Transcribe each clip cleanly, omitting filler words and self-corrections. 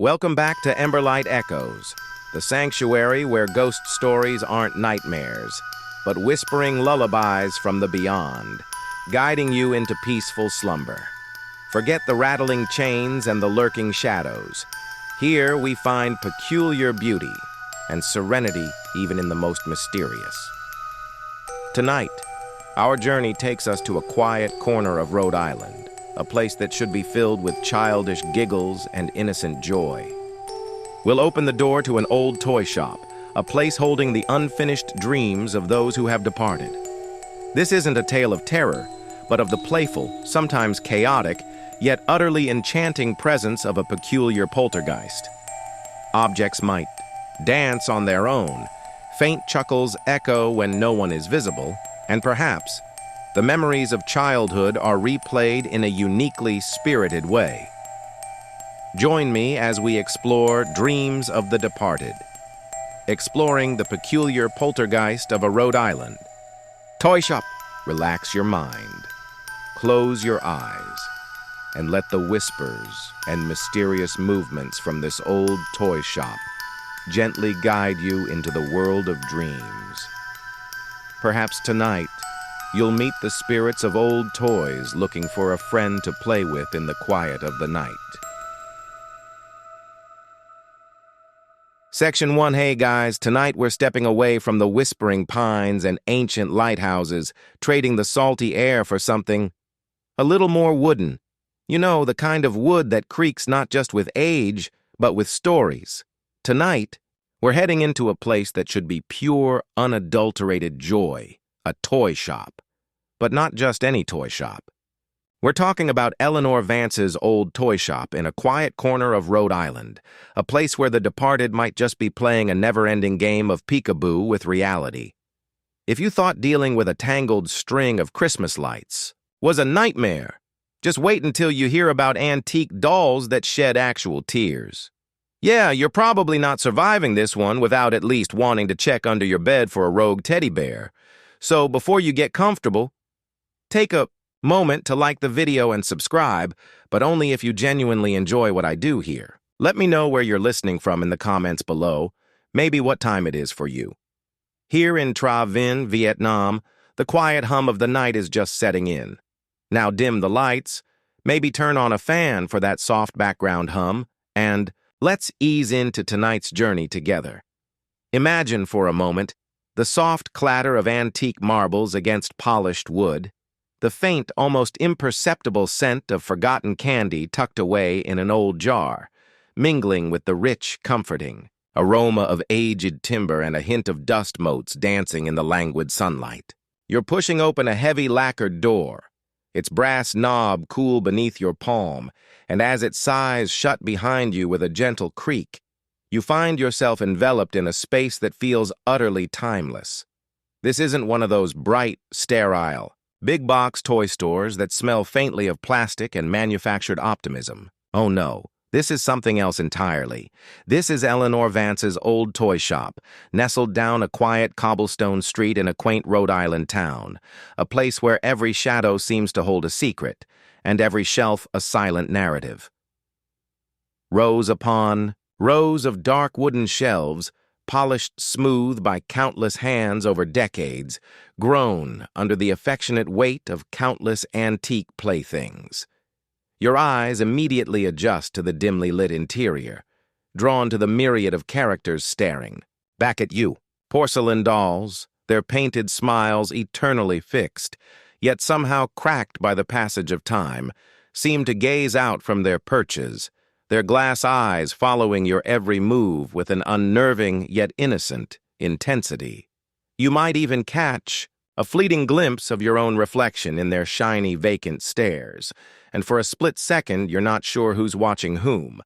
Welcome back to Emberlight Echoes, the sanctuary where ghost stories aren't nightmares, but whispering lullabies from the beyond, guiding you into peaceful slumber. Forget the rattling chains and the lurking shadows. Here we find peculiar beauty and serenity even in the most mysterious. Tonight, our journey takes us to a quiet corner of Rhode Island, a place that should be filled with childish giggles and innocent joy. We'll open the door to an old toy shop, a place holding the unfinished dreams of those who have departed. This isn't a tale of terror, but of the playful, sometimes chaotic, yet utterly enchanting presence of a peculiar poltergeist. Objects might dance on their own, faint chuckles echo when no one is visible, and perhaps the memories of childhood are replayed in a uniquely spirited way. Join me as we explore Dreams of the Departed, exploring the peculiar poltergeist of a Rhode Island. Toy shop, relax your mind, close your eyes, and let the whispers and mysterious movements from this old toy shop gently guide you into the world of dreams. Perhaps tonight, you'll meet the spirits of old toys looking for a friend to play with in the quiet of the night. Section 1, hey guys, tonight we're stepping away from the whispering pines and ancient lighthouses, trading the salty air for something a little more wooden. You know, the kind of wood that creaks not just with age, but with stories. Tonight, we're heading into a place that should be pure, unadulterated joy, a toy shop. But not just any toy shop. We're talking about Eleanor Vance's old toy shop in a quiet corner of Rhode Island, a place where the departed might just be playing a never-ending game of peekaboo with reality. If you thought dealing with a tangled string of Christmas lights was a nightmare, just wait until you hear about antique dolls that shed actual tears. Yeah, you're probably not surviving this one without at least wanting to check under your bed for a rogue teddy bear. So before you get comfortable, take a moment to like the video and subscribe, but only if you genuinely enjoy what I do here. Let me know where you're listening from in the comments below, maybe what time it is for you. Here in Tra Vinh, Vietnam, the quiet hum of the night is just setting in. Now dim the lights, maybe turn on a fan for that soft background hum, and let's ease into tonight's journey together. Imagine for a moment the soft clatter of antique marbles against polished wood, the faint, almost imperceptible scent of forgotten candy tucked away in an old jar, mingling with the rich, comforting aroma of aged timber and a hint of dust motes dancing in the languid sunlight. You're pushing open a heavy lacquered door, its brass knob cool beneath your palm, and as it sighs shut behind you with a gentle creak, you find yourself enveloped in a space that feels utterly timeless. This isn't one of those bright, sterile, big-box toy stores that smell faintly of plastic and manufactured optimism. Oh no, this is something else entirely. This is Eleanor Vance's old toy shop, nestled down a quiet cobblestone street in a quaint Rhode Island town, a place where every shadow seems to hold a secret, and every shelf a silent narrative. Rows upon rows of dark wooden shelves, polished smooth by countless hands over decades, groan under the affectionate weight of countless antique playthings. Your eyes immediately adjust to the dimly lit interior, drawn to the myriad of characters staring back at you. Porcelain dolls, their painted smiles eternally fixed, yet somehow cracked by the passage of time, seem to gaze out from their perches, their glass eyes following your every move with an unnerving yet innocent intensity. You might even catch a fleeting glimpse of your own reflection in their shiny, vacant stares, and for a split second you're not sure who's watching whom.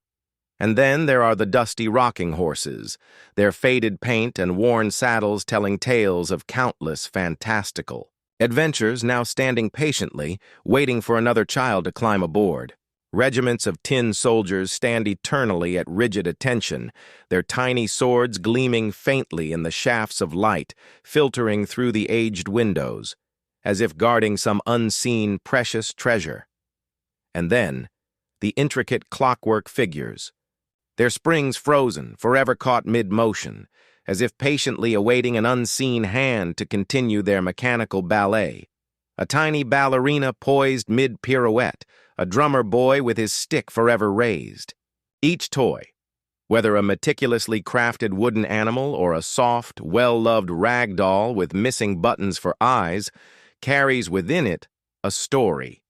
And then there are the dusty rocking horses, their faded paint and worn saddles telling tales of countless fantastical adventures now standing patiently, waiting for another child to climb aboard. Regiments of tin soldiers stand eternally at rigid attention, their tiny swords gleaming faintly in the shafts of light filtering through the aged windows, as if guarding some unseen precious treasure. And then, the intricate clockwork figures, their springs frozen, forever caught mid-motion, as if patiently awaiting an unseen hand to continue their mechanical ballet. A tiny ballerina poised mid-pirouette, a drummer boy with his stick forever raised. Each toy, whether a meticulously crafted wooden animal or a soft, well-loved rag doll with missing buttons for eyes, carries within it a story,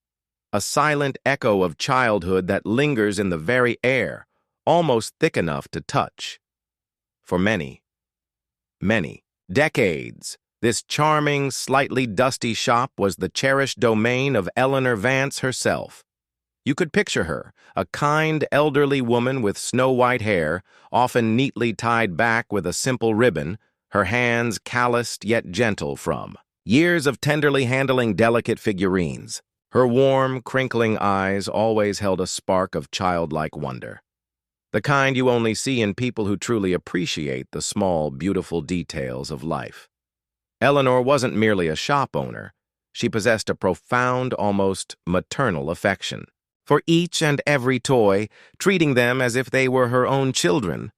a silent echo of childhood that lingers in the very air, almost thick enough to touch. For many decades, this charming, slightly dusty shop was the cherished domain of Eleanor Vance herself. You could picture her, a kind, elderly woman with snow-white hair, often neatly tied back with a simple ribbon, her hands calloused yet gentle from years of tenderly handling delicate figurines. Her warm, crinkling eyes always held a spark of childlike wonder, the kind you only see in people who truly appreciate the small, beautiful details of life. Eleanor wasn't merely a shop owner. She possessed a profound, almost maternal affection for each and every toy, treating them as if they were her own children,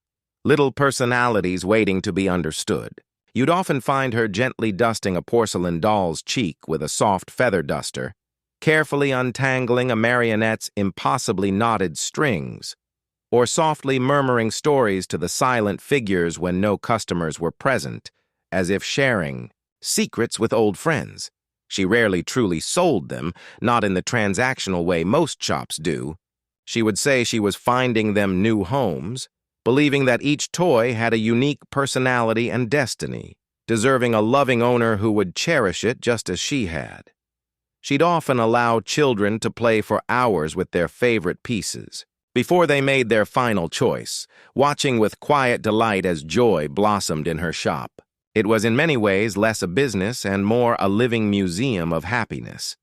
little personalities waiting to be understood. You'd often find her gently dusting a porcelain doll's cheek with a soft feather duster, carefully untangling a marionette's impossibly knotted strings, or softly murmuring stories to the silent figures when no customers were present, as if sharing secrets with old friends. She rarely truly sold them, not in the transactional way most shops do. She would say she was finding them new homes, believing that each toy had a unique personality and destiny, deserving a loving owner who would cherish it just as she had. She'd often allow children to play for hours with their favorite pieces, before they made their final choice, watching with quiet delight as joy blossomed in her shop. It was in many ways less a business and more a living museum of happiness.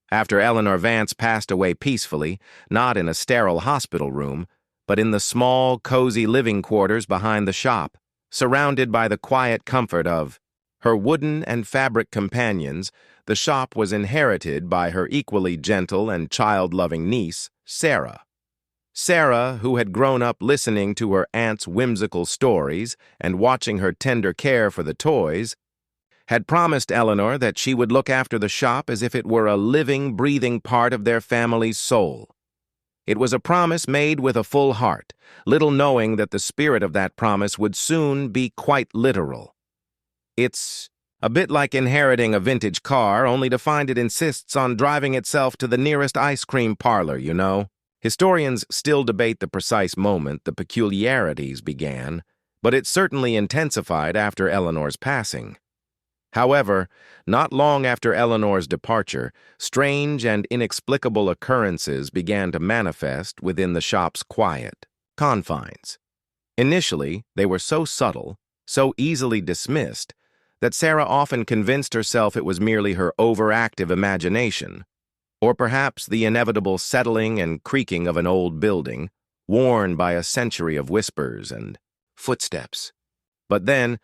After Eleanor Vance passed away peacefully, not in a sterile hospital room, but in the small, cozy living quarters behind the shop, surrounded by the quiet comfort of her wooden and fabric companions, the shop was inherited by her equally gentle and child-loving niece, Sarah. Sarah, who had grown up listening to her aunt's whimsical stories and watching her tender care for the toys, had promised Eleanor that she would look after the shop as if it were a living, breathing part of their family's soul. It was a promise made with a full heart, little knowing that the spirit of that promise would soon be quite literal. It's a bit like inheriting a vintage car, only to find it insists on driving itself to the nearest ice cream parlor, you know. Historians still debate the precise moment the peculiarities began, but it certainly intensified after Eleanor's passing. However, not long after Eleanor's departure, strange and inexplicable occurrences began to manifest within the shop's quiet confines. Initially, they were so subtle, so easily dismissed, that Sarah often convinced herself it was merely her overactive imagination, or perhaps the inevitable settling and creaking of an old building, worn by a century of whispers and footsteps. But then,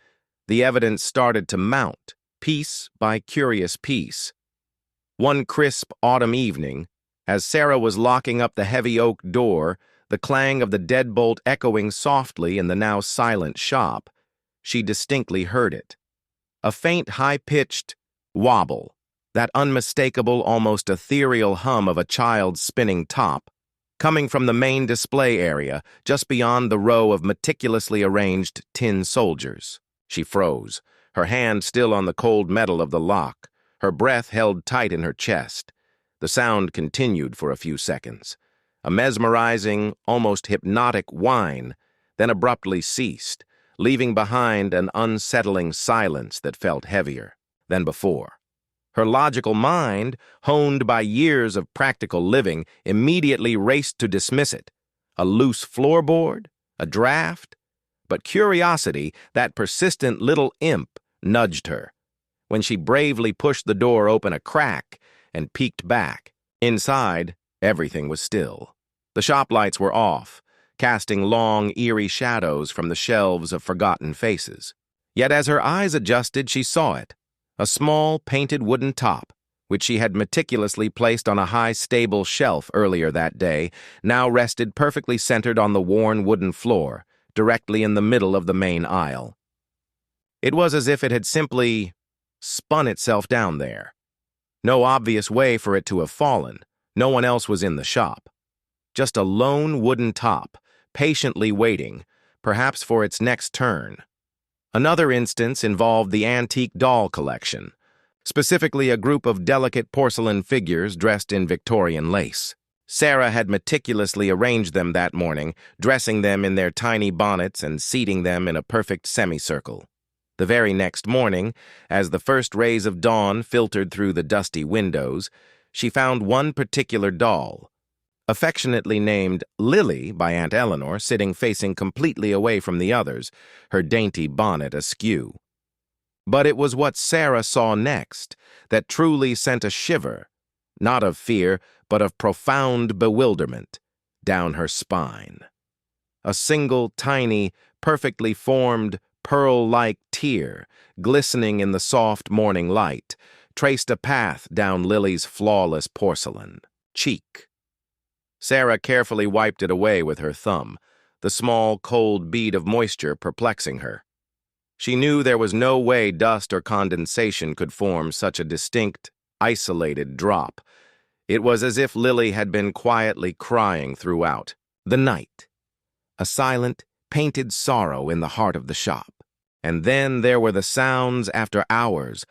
the evidence started to mount, piece by curious piece. One crisp autumn evening, as Sarah was locking up the heavy oak door, the clang of the deadbolt echoing softly in the now silent shop, she distinctly heard it. A faint, high-pitched wobble, that unmistakable, almost ethereal hum of a child's spinning top, coming from the main display area, just beyond the row of meticulously arranged tin soldiers. She froze, her hand still on the cold metal of the lock, her breath held tight in her chest. The sound continued for a few seconds, a mesmerizing, almost hypnotic whine, then abruptly ceased, leaving behind an unsettling silence that felt heavier than before. Her logical mind, honed by years of practical living, immediately raced to dismiss it. A loose floorboard? A draft? But curiosity, that persistent little imp, nudged her. When she bravely pushed the door open a crack and peeked back, inside, everything was still. The shop lights were off, casting long, eerie shadows from the shelves of forgotten faces. Yet as her eyes adjusted, she saw it. A small, painted wooden top, which she had meticulously placed on a high, stable shelf earlier that day, now rested perfectly centered on the worn wooden floor, directly in the middle of the main aisle. It was as if it had simply spun itself down there. No obvious way for it to have fallen. No one else was in the shop. Just a lone wooden top, patiently waiting, perhaps for its next turn. Another instance involved the antique doll collection, specifically a group of delicate porcelain figures dressed in Victorian lace. Sarah had meticulously arranged them that morning, dressing them in their tiny bonnets and seating them in a perfect semicircle. The very next morning, as the first rays of dawn filtered through the dusty windows, she found one particular doll, affectionately named Lily by Aunt Eleanor, sitting facing completely away from the others, her dainty bonnet askew. But it was what Sarah saw next that truly sent a shiver, not of fear, but of profound bewilderment, down her spine. A single, tiny, perfectly formed, pearl-like tear, glistening in the soft morning light, traced a path down Lily's flawless porcelain cheek. Sarah carefully wiped it away with her thumb, the small, cold bead of moisture perplexing her. She knew there was no way dust or condensation could form such a distinct, isolated drop. It was as if Lily had been quietly crying throughout the night, a silent, painted sorrow in the heart of the shop. And then there were the sounds after hours,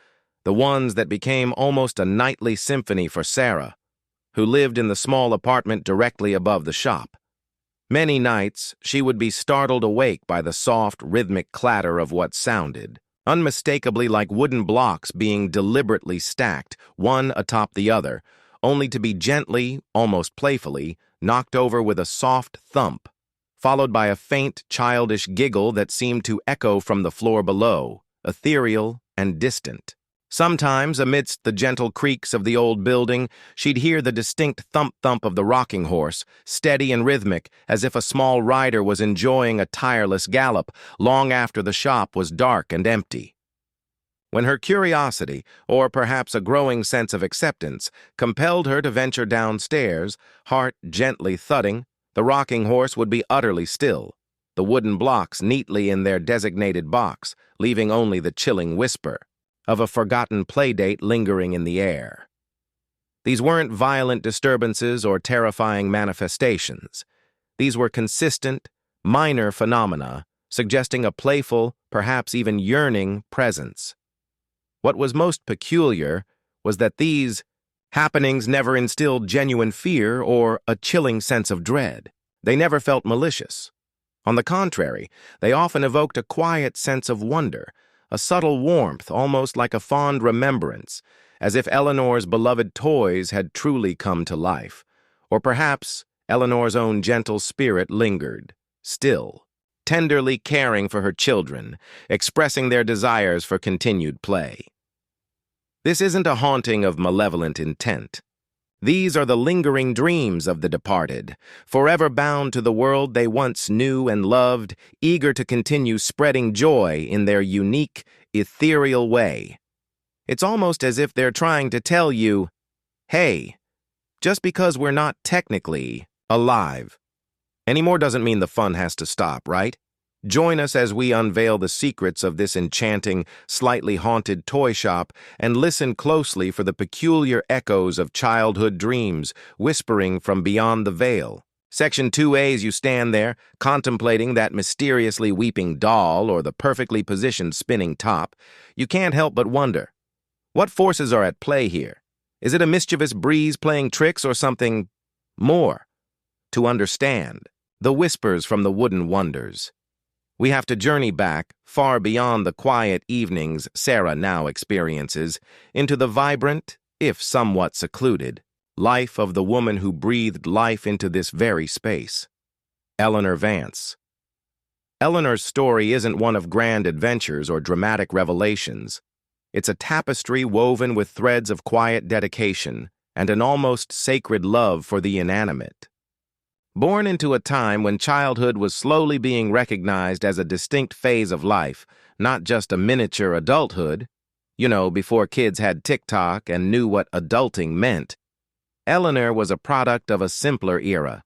the ones that became almost a nightly symphony for Sarah, who lived in the small apartment directly above the shop. Many nights, she would be startled awake by the soft, rhythmic clatter of what sounded, unmistakably like wooden blocks being deliberately stacked, one atop the other, only to be gently, almost playfully, knocked over with a soft thump, followed by a faint, childish giggle that seemed to echo from the floor below, ethereal and distant. Sometimes, amidst the gentle creaks of the old building, she'd hear the distinct thump-thump of the rocking horse, steady and rhythmic, as if a small rider was enjoying a tireless gallop, long after the shop was dark and empty. When her curiosity, or perhaps a growing sense of acceptance, compelled her to venture downstairs, heart gently thudding, the rocking horse would be utterly still, the wooden blocks neatly in their designated box, leaving only the chilling whisper of a forgotten playdate lingering in the air. These weren't violent disturbances or terrifying manifestations. These were consistent, minor phenomena, suggesting a playful, perhaps even yearning presence. What was most peculiar was that these happenings never instilled genuine fear or a chilling sense of dread. They never felt malicious. On the contrary, they often evoked a quiet sense of wonder, a subtle warmth almost like a fond remembrance, as if Eleanor's beloved toys had truly come to life, or perhaps Eleanor's own gentle spirit lingered, still, tenderly caring for her children, expressing their desires for continued play. This isn't a haunting of malevolent intent. These are the lingering dreams of the departed, forever bound to the world they once knew and loved, eager to continue spreading joy in their unique, ethereal way. It's almost as if they're trying to tell you, hey, just because we're not technically alive anymore doesn't mean the fun has to stop, right? Join us as we unveil the secrets of this enchanting, slightly haunted toy shop and listen closely for the peculiar echoes of childhood dreams whispering from beyond the veil. Section 2A, as you stand there, contemplating that mysteriously weeping doll or the perfectly positioned spinning top, you can't help but wonder, what forces are at play here? Is it a mischievous breeze playing tricks or something more? To understand the whispers from the wooden wonders, we have to journey back, far beyond the quiet evenings Sarah now experiences, into the vibrant, if somewhat secluded, life of the woman who breathed life into this very space, Eleanor Vance. Eleanor's story isn't one of grand adventures or dramatic revelations. It's a tapestry woven with threads of quiet dedication and an almost sacred love for the inanimate. Born into a time when childhood was slowly being recognized as a distinct phase of life, not just a miniature adulthood, You know, before kids had TikTok and knew what adulting meant. Eleanor was a product of a simpler era.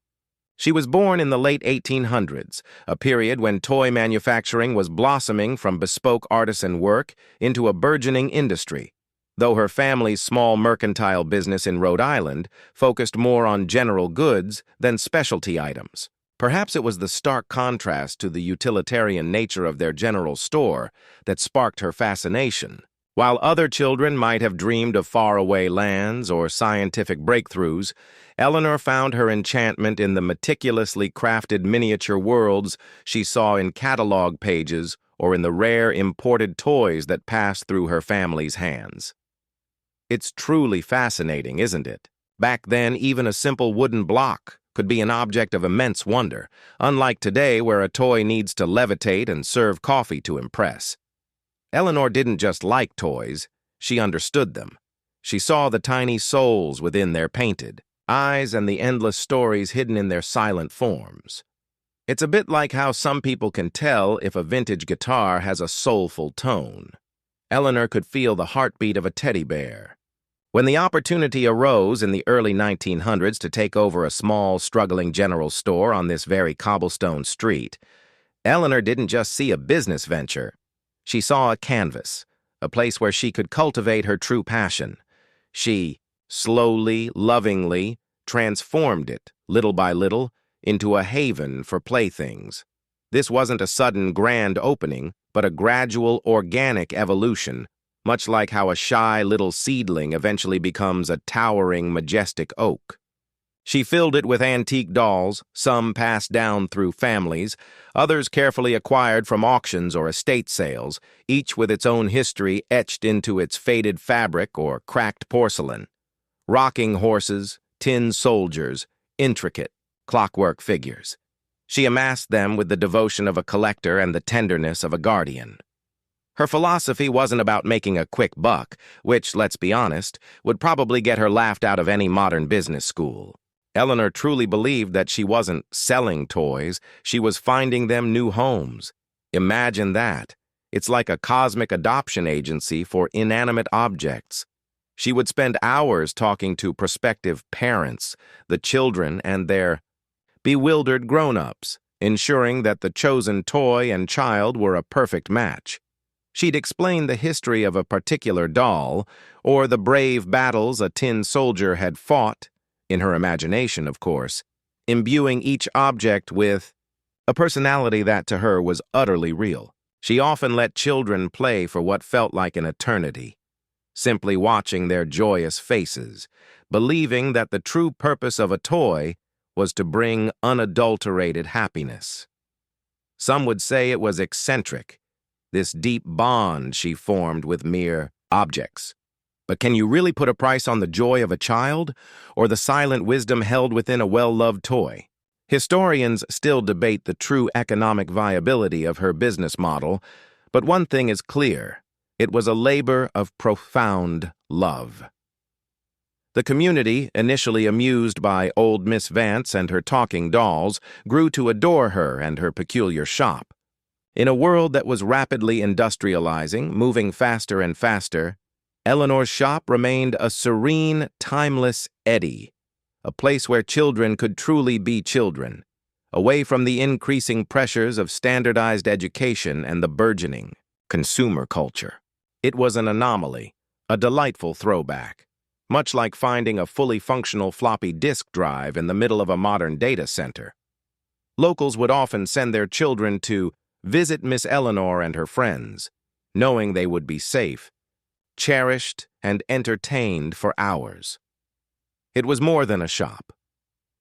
She was born in the late 1800s, a period when toy manufacturing was blossoming from bespoke artisan work into a burgeoning industry, though her family's small mercantile business in Rhode Island focused more on general goods than specialty items. Perhaps it was the stark contrast to the utilitarian nature of their general store that sparked her fascination. While other children might have dreamed of faraway lands or scientific breakthroughs, Eleanor found her enchantment in the meticulously crafted miniature worlds she saw in catalog pages or in the rare imported toys that passed through her family's hands. It's truly fascinating, isn't it? Back then, even a simple wooden block could be an object of immense wonder, unlike today where a toy needs to levitate and serve coffee to impress. Eleanor didn't just like toys, she understood them. She saw the tiny souls within their painted eyes and the endless stories hidden in their silent forms. It's a bit like how some people can tell if a vintage guitar has a soulful tone. Eleanor could feel the heartbeat of a teddy bear. When the opportunity arose in the early 1900s to take over a small, struggling general store on this very cobblestone street, Eleanor didn't just see a business venture. She saw a canvas, a place where she could cultivate her true passion. She, slowly, lovingly, transformed it, little by little, into a haven for playthings. This wasn't a sudden grand opening, but a gradual, organic evolution, much like how a shy little seedling eventually becomes a towering, majestic oak. She filled it with antique dolls, some passed down through families, others carefully acquired from auctions or estate sales, each with its own history etched into its faded fabric or cracked porcelain. Rocking horses, tin soldiers, intricate, clockwork figures. She amassed them with the devotion of a collector and the tenderness of a guardian. Her philosophy wasn't about making a quick buck, which, let's be honest, would probably get her laughed out of any modern business school. Eleanor truly believed that she wasn't selling toys, she was finding them new homes. Imagine that. It's like a cosmic adoption agency for inanimate objects. She would spend hours talking to prospective parents, the children and their bewildered grown-ups, ensuring that the chosen toy and child were a perfect match. She'd explain the history of a particular doll, or the brave battles a tin soldier had fought, in her imagination, of course, imbuing each object with a personality that to her was utterly real. She often let children play for what felt like an eternity, simply watching their joyous faces, believing that the true purpose of a toy was to bring unadulterated happiness. Some would say it was eccentric, this deep bond she formed with mere objects. But can you really put a price on the joy of a child, or the silent wisdom held within a well-loved toy? Historians still debate the true economic viability of her business model, but one thing is clear: it was a labor of profound love. The community, initially amused by old Miss Vance and her talking dolls, grew to adore her and her peculiar shop. In a world that was rapidly industrializing, moving faster and faster, Eleanor's shop remained a serene, timeless eddy, a place where children could truly be children, away from the increasing pressures of standardized education and the burgeoning consumer culture. It was an anomaly, a delightful throwback, much like finding a fully functional floppy disk drive in the middle of a modern data center. Locals would often send their children to visit Miss Eleanor and her friends, knowing they would be safe, cherished, and entertained for hours. It was more than a shop.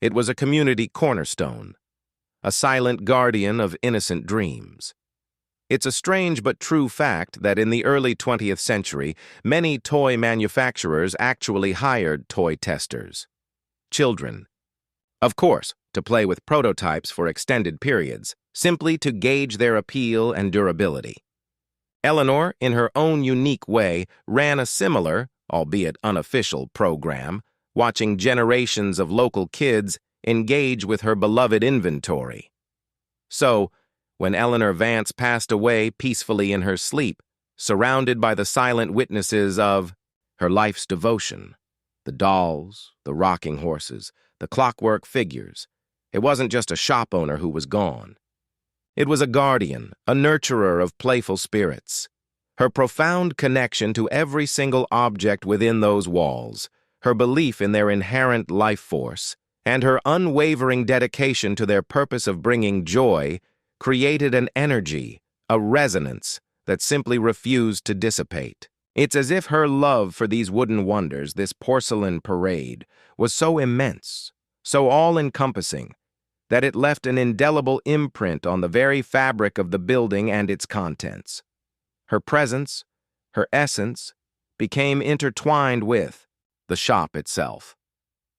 It was a community cornerstone, a silent guardian of innocent dreams. It's a strange but true fact that in the early 20th century, many toy manufacturers actually hired toy testers. Children. Of course, to play with prototypes for extended periods, simply to gauge their appeal and durability. Eleanor, in her own unique way, ran a similar, albeit unofficial, program, watching generations of local kids engage with her beloved inventory. So, when Eleanor Vance passed away peacefully in her sleep, surrounded by the silent witnesses of her life's devotion. The dolls, the rocking horses, the clockwork figures. It wasn't just a shop owner who was gone. It was a guardian, a nurturer of playful spirits. Her profound connection to every single object within those walls, her belief in their inherent life force, and her unwavering dedication to their purpose of bringing joy created an energy, a resonance, that simply refused to dissipate. It's as if her love for these wooden wonders, this porcelain parade, was so immense, so all-encompassing, that it left an indelible imprint on the very fabric of the building and its contents. Her presence, her essence, became intertwined with the shop itself.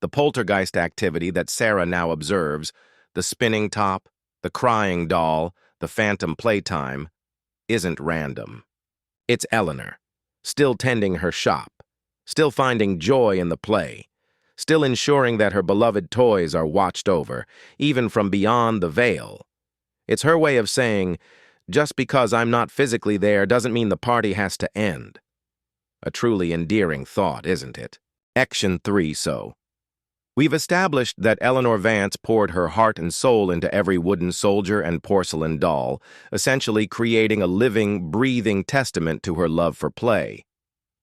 The poltergeist activity that Sarah now observes, the spinning top, the crying doll, the phantom playtime, isn't random. It's Eleanor, still tending her shop, still finding joy in the play, still ensuring that her beloved toys are watched over, even from beyond the veil. It's her way of saying, just because I'm not physically there doesn't mean the party has to end. A truly endearing thought, isn't it? Action 3 so. We've established that Eleanor Vance poured her heart and soul into every wooden soldier and porcelain doll, essentially creating a living, breathing testament to her love for play.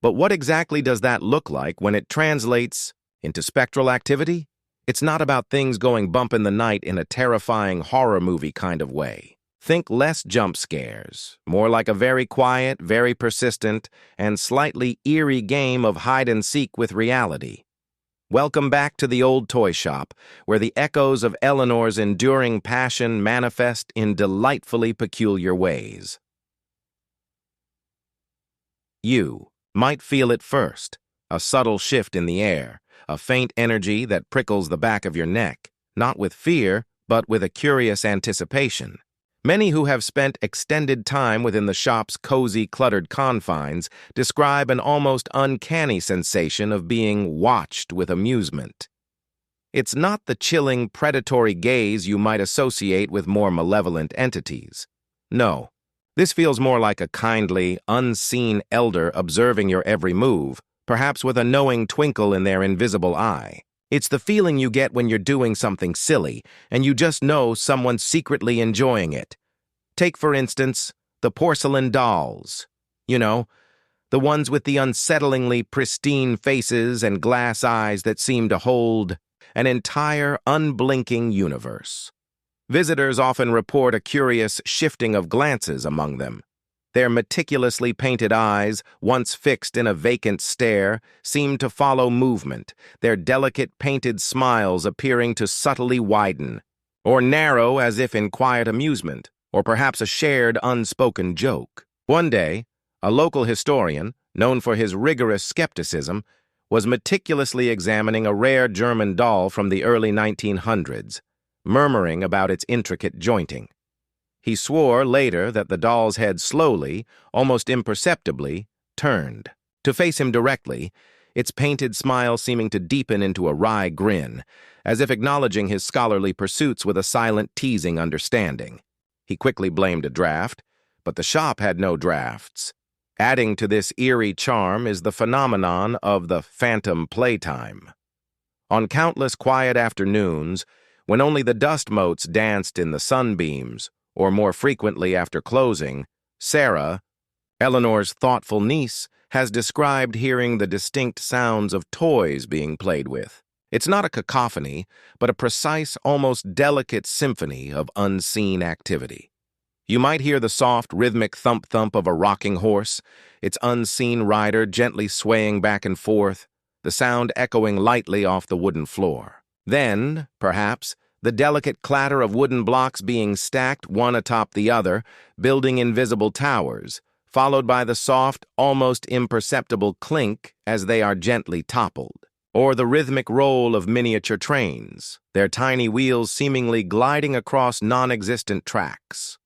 But what exactly does that look like when it translates into spectral activity? It's not about things going bump in the night in a terrifying horror movie kind of way. Think less jump scares, more like a very quiet, very persistent, and slightly eerie game of hide-and-seek with reality. Welcome back to the old toy shop, where the echoes of Eleanor's enduring passion manifest in delightfully peculiar ways. You might feel it first, a subtle shift in the air, a faint energy that prickles the back of your neck, not with fear, but with a curious anticipation. Many who have spent extended time within the shop's cozy, cluttered confines describe an almost uncanny sensation of being watched with amusement. It's not the chilling, predatory gaze you might associate with more malevolent entities. No, this feels more like a kindly, unseen elder observing your every move, perhaps with a knowing twinkle in their invisible eye. It's the feeling you get when you're doing something silly, and you just know someone's secretly enjoying it. Take, for instance, the porcelain dolls. You know, the ones with the unsettlingly pristine faces and glass eyes that seem to hold an entire, unblinking universe. Visitors often report a curious shifting of glances among them. Their meticulously painted eyes, once fixed in a vacant stare, seem to follow movement, their delicate painted smiles appearing to subtly widen, or narrow as if in quiet amusement, or perhaps a shared unspoken joke. One day, a local historian, known for his rigorous skepticism, was meticulously examining a rare German doll from the early 1900s, murmuring about its intricate jointing. He swore later that the doll's head slowly, almost imperceptibly, turned. To face him directly, its painted smile seeming to deepen into a wry grin, as if acknowledging his scholarly pursuits with a silent, teasing understanding. He quickly blamed a draft, but the shop had no drafts. Adding to this eerie charm is the phenomenon of the phantom playtime. On countless quiet afternoons, when only the dust motes danced in the sunbeams, or more frequently after closing, Sarah, Eleanor's thoughtful niece, has described hearing the distinct sounds of toys being played with. It's not a cacophony, but a precise, almost delicate symphony of unseen activity. You might hear the soft, rhythmic thump-thump of a rocking horse, its unseen rider gently swaying back and forth, the sound echoing lightly off the wooden floor. Then, perhaps, the delicate clatter of wooden blocks being stacked one atop the other, building invisible towers, followed by the soft, almost imperceptible clink as they are gently toppled, or the rhythmic roll of miniature trains, their tiny wheels seemingly gliding across non-existent tracks.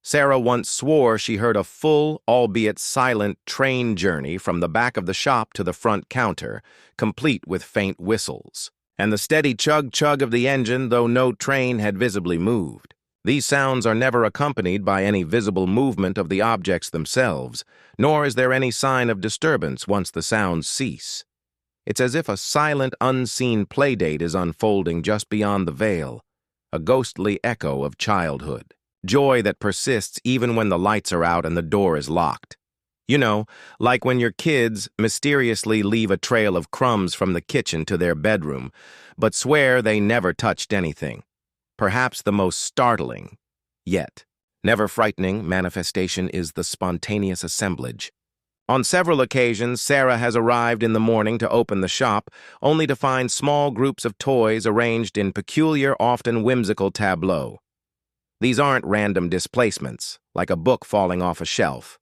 Sarah once swore she heard a full, albeit silent, train journey from the back of the shop to the front counter, complete with faint whistles, and the steady chug-chug of the engine, though no train had visibly moved. These sounds are never accompanied by any visible movement of the objects themselves, nor is there any sign of disturbance once the sounds cease. It's as if a silent, unseen playdate is unfolding just beyond the veil, a ghostly echo of childhood, joy that persists even when the lights are out and the door is locked. You know, like when your kids mysteriously leave a trail of crumbs from the kitchen to their bedroom, but swear they never touched anything. Perhaps the most startling, yet never frightening manifestation is the spontaneous assemblage. On several occasions, Sarah has arrived in the morning to open the shop, only to find small groups of toys arranged in peculiar, often whimsical tableaux. These aren't random displacements, like a book falling off a shelf.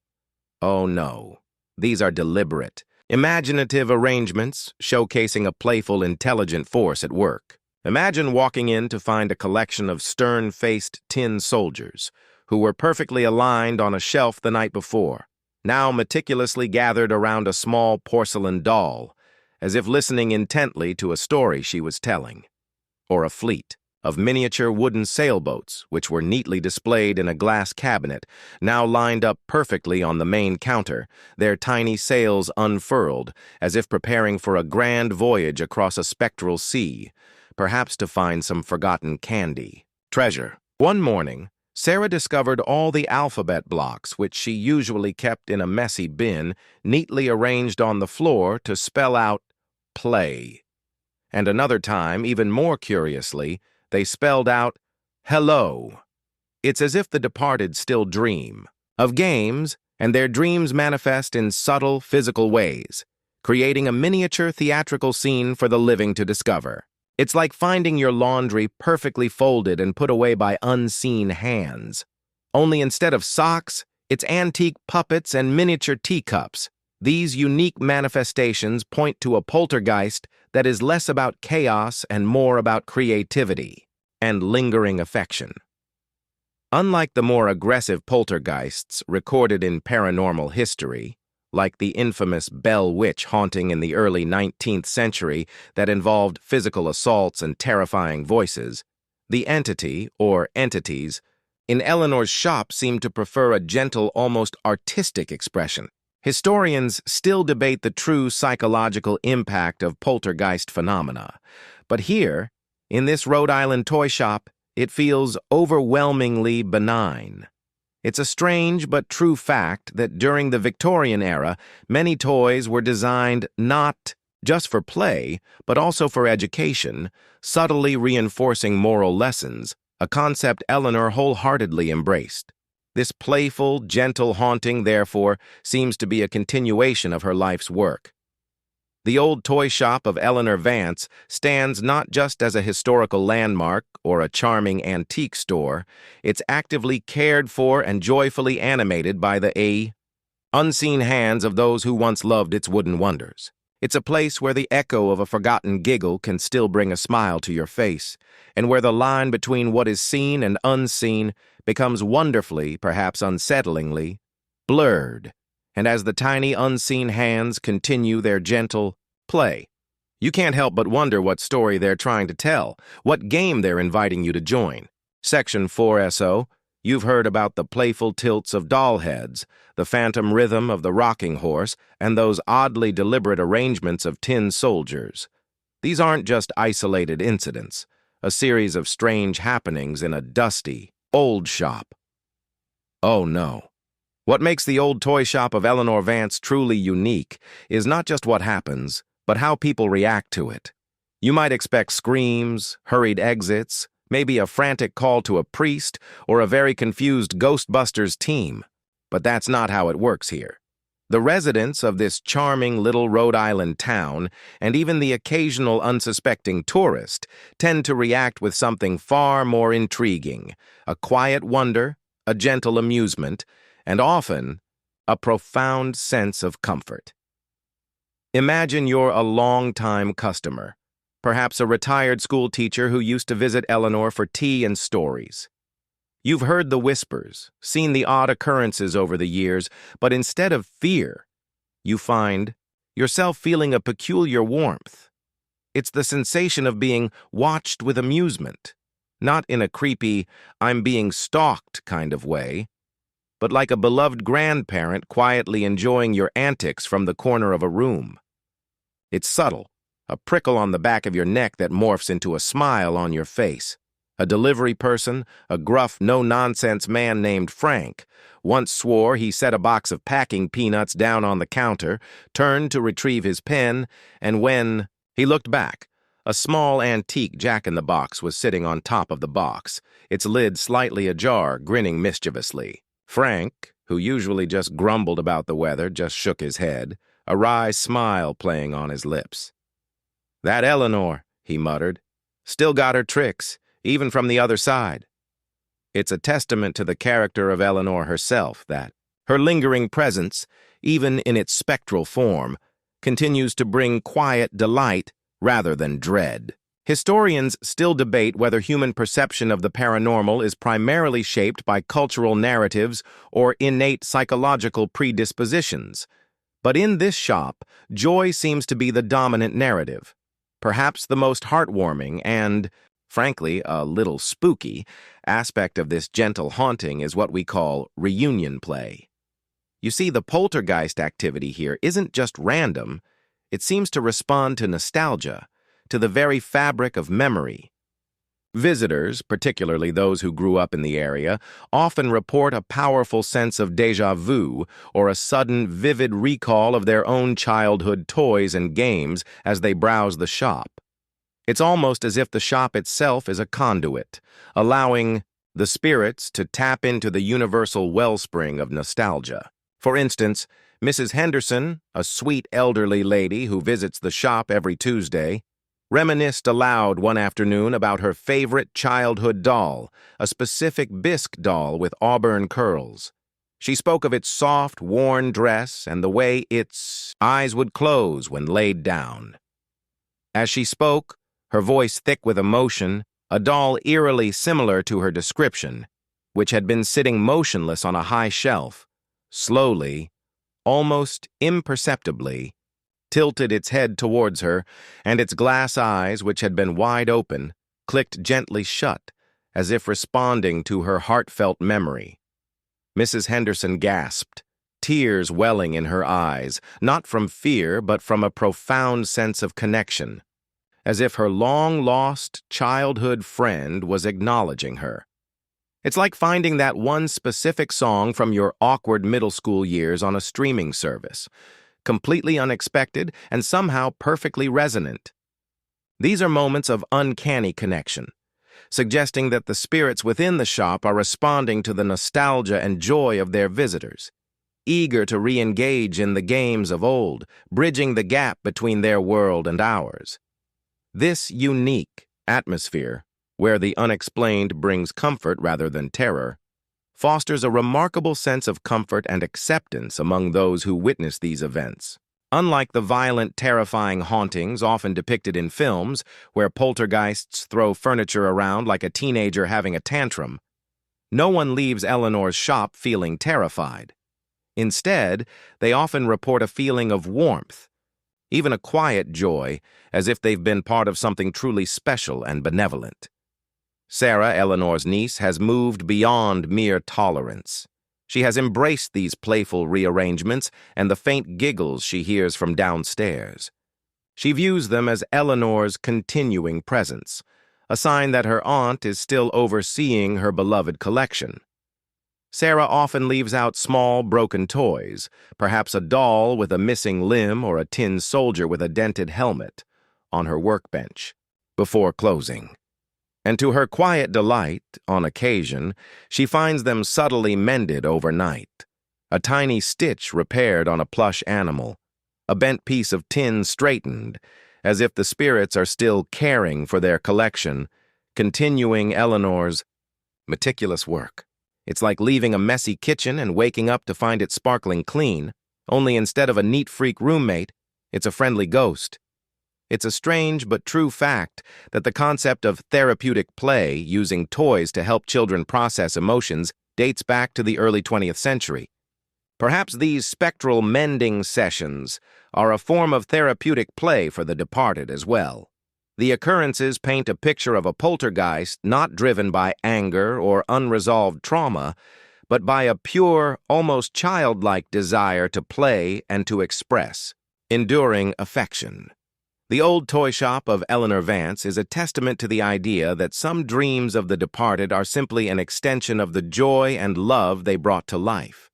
Oh no, these are deliberate, imaginative arrangements showcasing a playful, intelligent force at work. Imagine walking in to find a collection of stern-faced tin soldiers who were perfectly aligned on a shelf the night before, now meticulously gathered around a small porcelain doll, as if listening intently to a story she was telling. Or a fleet of miniature wooden sailboats, which were neatly displayed in a glass cabinet, now lined up perfectly on the main counter, their tiny sails unfurled, as if preparing for a grand voyage across a spectral sea, perhaps to find some forgotten candy. Treasure. One morning, Sarah discovered all the alphabet blocks, which she usually kept in a messy bin, neatly arranged on the floor to spell out play. And another time, even more curiously, they spelled out hello. It's as if the departed still dream of games, and their dreams manifest in subtle physical ways, creating a miniature theatrical scene for the living to discover. It's like finding your laundry perfectly folded and put away by unseen hands. Only instead of socks, it's antique puppets and miniature teacups. These unique manifestations point to a poltergeist that is less about chaos and more about creativity and lingering affection. Unlike the more aggressive poltergeists recorded in paranormal history, like the infamous Bell Witch haunting in the early 19th century that involved physical assaults and terrifying voices, the entity, or entities, in Eleanor's shop seemed to prefer a gentle, almost artistic expression. Historians still debate the true psychological impact of poltergeist phenomena, but here, in this Rhode Island toy shop, it feels overwhelmingly benign. It's a strange but true fact that during the Victorian era, many toys were designed not just for play, but also for education, subtly reinforcing moral lessons, a concept Eleanor wholeheartedly embraced. This playful, gentle haunting, therefore, seems to be a continuation of her life's work. The old toy shop of Eleanor Vance stands not just as a historical landmark or a charming antique store, it's actively cared for and joyfully animated by the unseen hands of those who once loved its wooden wonders. It's a place where the echo of a forgotten giggle can still bring a smile to your face, and where the line between what is seen and unseen becomes wonderfully, perhaps unsettlingly, blurred. And as the tiny unseen hands continue their gentle play, you can't help but wonder what story they're trying to tell, what game they're inviting you to join. Section 4SO, you've heard about the playful tilts of doll heads, the phantom rhythm of the rocking horse, and those oddly deliberate arrangements of tin soldiers. These aren't just isolated incidents, a series of strange happenings in a dusty, old shop. Oh no. What makes the old toy shop of Eleanor Vance truly unique is not just what happens, but how people react to it. You might expect screams, hurried exits, maybe a frantic call to a priest, or a very confused Ghostbusters team. But that's not how it works here. The residents of this charming little Rhode Island town, and even the occasional unsuspecting tourist, tend to react with something far more intriguing, a quiet wonder, a gentle amusement, and often a profound sense of comfort. Imagine you're a long-time customer, perhaps a retired school teacher who used to visit Eleanor for tea and stories. You've heard the whispers, seen the odd occurrences over the years, but instead of fear, you find yourself feeling a peculiar warmth. It's the sensation of being watched with amusement, Not in a creepy, I'm being stalked kind of way, but like a beloved grandparent quietly enjoying your antics from the corner of a room. It's subtle, a prickle on the back of your neck that morphs into a smile on your face. A delivery person, a gruff, no-nonsense man named Frank, once swore he set a box of packing peanuts down on the counter, turned to retrieve his pen, and when he looked back, a small antique jack-in-the-box was sitting on top of the box, its lid slightly ajar, grinning mischievously. Frank, who usually just grumbled about the weather, just shook his head, a wry smile playing on his lips. "That Eleanor," he muttered, "still got her tricks, even from the other side." It's a testament to the character of Eleanor herself that her lingering presence, even in its spectral form, continues to bring quiet delight rather than dread. Historians still debate whether human perception of the paranormal is primarily shaped by cultural narratives or innate psychological predispositions. But in this shop, joy seems to be the dominant narrative. Perhaps the most heartwarming and, frankly, a little spooky aspect of this gentle haunting is what we call reunion play. You see, the poltergeist activity here isn't just random. It seems to respond to nostalgia, to the very fabric of memory. Visitors, particularly those who grew up in the area, often report a powerful sense of déjà vu or a sudden, vivid recall of their own childhood toys and games as they browse the shop. It's almost as if the shop itself is a conduit, allowing the spirits to tap into the universal wellspring of nostalgia. For instance, Mrs. Henderson, a sweet elderly lady who visits the shop every Tuesday, reminisced aloud one afternoon about her favorite childhood doll, a specific bisque doll with auburn curls. She spoke of its soft, worn dress and the way its eyes would close when laid down. As she spoke, her voice thick with emotion, a doll eerily similar to her description, which had been sitting motionless on a high shelf, slowly, almost imperceptibly, tilted its head towards her, and its glass eyes, which had been wide open, clicked gently shut, as if responding to her heartfelt memory. Mrs. Henderson gasped, tears welling in her eyes, not from fear but from a profound sense of connection, as if her long-lost childhood friend was acknowledging her. It's like finding that one specific song from your awkward middle school years on a streaming service, completely unexpected and somehow perfectly resonant. These are moments of uncanny connection, suggesting that the spirits within the shop are responding to the nostalgia and joy of their visitors, eager to re-engage in the games of old, bridging the gap between their world and ours. This unique atmosphere, where the unexplained brings comfort rather than terror, fosters a remarkable sense of comfort and acceptance among those who witness these events. Unlike the violent, terrifying hauntings often depicted in films, where poltergeists throw furniture around like a teenager having a tantrum, no one leaves Eleanor's shop feeling terrified. Instead, they often report a feeling of warmth, even a quiet joy, as if they've been part of something truly special and benevolent. Sarah, Eleanor's niece, has moved beyond mere tolerance. She has embraced these playful rearrangements and the faint giggles she hears from downstairs. She views them as Eleanor's continuing presence, a sign that her aunt is still overseeing her beloved collection. Sarah often leaves out small, broken toys, perhaps a doll with a missing limb or a tin soldier with a dented helmet, on her workbench, before closing. And to her quiet delight, on occasion, she finds them subtly mended overnight. A tiny stitch repaired on a plush animal, a bent piece of tin straightened, as if the spirits are still caring for their collection, continuing Eleanor's meticulous work. It's like leaving a messy kitchen and waking up to find it sparkling clean, only instead of a neat freak roommate, it's a friendly ghost. It's a strange but true fact that the concept of therapeutic play using toys to help children process emotions dates back to the early 20th century. Perhaps these spectral mending sessions are a form of therapeutic play for the departed as well. The occurrences paint a picture of a poltergeist not driven by anger or unresolved trauma, but by a pure, almost childlike desire to play and to express, enduring affection. The old toy shop of Eleanor Vance is a testament to the idea that some dreams of the departed are simply an extension of the joy and love they brought to life.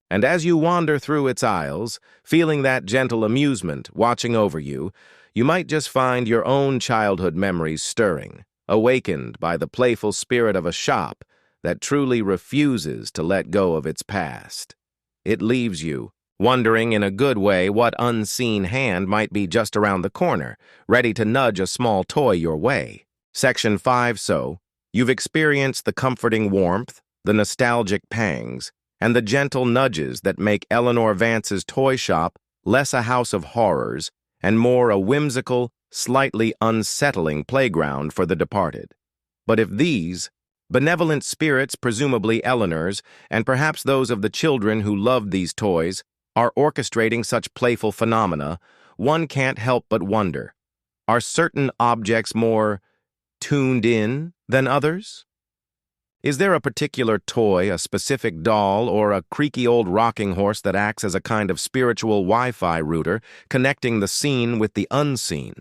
And as you wander through its aisles, feeling that gentle amusement watching over you, you might just find your own childhood memories stirring, awakened by the playful spirit of a shop that truly refuses to let go of its past. It leaves you wondering in a good way what unseen hand might be just around the corner, ready to nudge a small toy your way. Section 5. So, you've experienced the comforting warmth, the nostalgic pangs, and the gentle nudges that make Eleanor Vance's toy shop less a house of horrors and more a whimsical, slightly unsettling playground for the departed. But if these benevolent spirits, presumably Eleanor's, and perhaps those of the children who loved these toys, are orchestrating such playful phenomena, one can't help but wonder, are certain objects more tuned in than others? Is there a particular toy, a specific doll, or a creaky old rocking horse that acts as a kind of spiritual Wi-Fi router, connecting the seen with the unseen?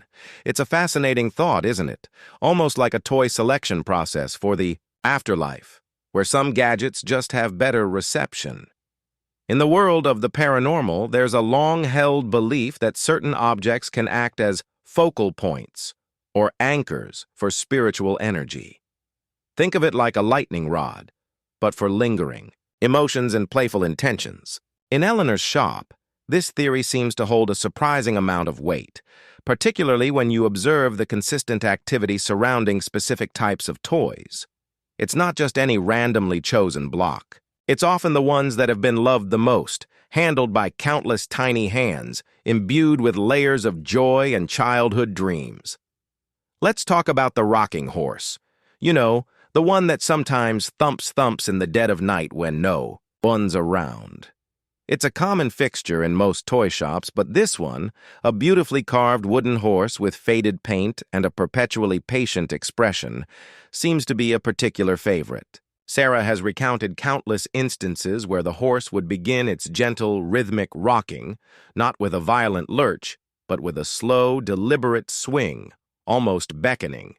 It's a fascinating thought, isn't it? Almost like a toy selection process for the afterlife, where some gadgets just have better reception. In the world of the paranormal, there's a long-held belief that certain objects can act as focal points or anchors for spiritual energy. Think of it like a lightning rod, but for lingering, emotions and playful intentions. In Eleanor's shop, this theory seems to hold a surprising amount of weight, particularly when you observe the consistent activity surrounding specific types of toys. It's not just any randomly chosen block. It's often the ones that have been loved the most, handled by countless tiny hands, imbued with layers of joy and childhood dreams. Let's talk about the rocking horse. You know, the one that sometimes thumps in the dead of night when no one's around. It's a common fixture in most toy shops, but this one, a beautifully carved wooden horse with faded paint and a perpetually patient expression, seems to be a particular favorite. Sarah has recounted countless instances where the horse would begin its gentle, rhythmic rocking, not with a violent lurch, but with a slow, deliberate swing, almost beckoning.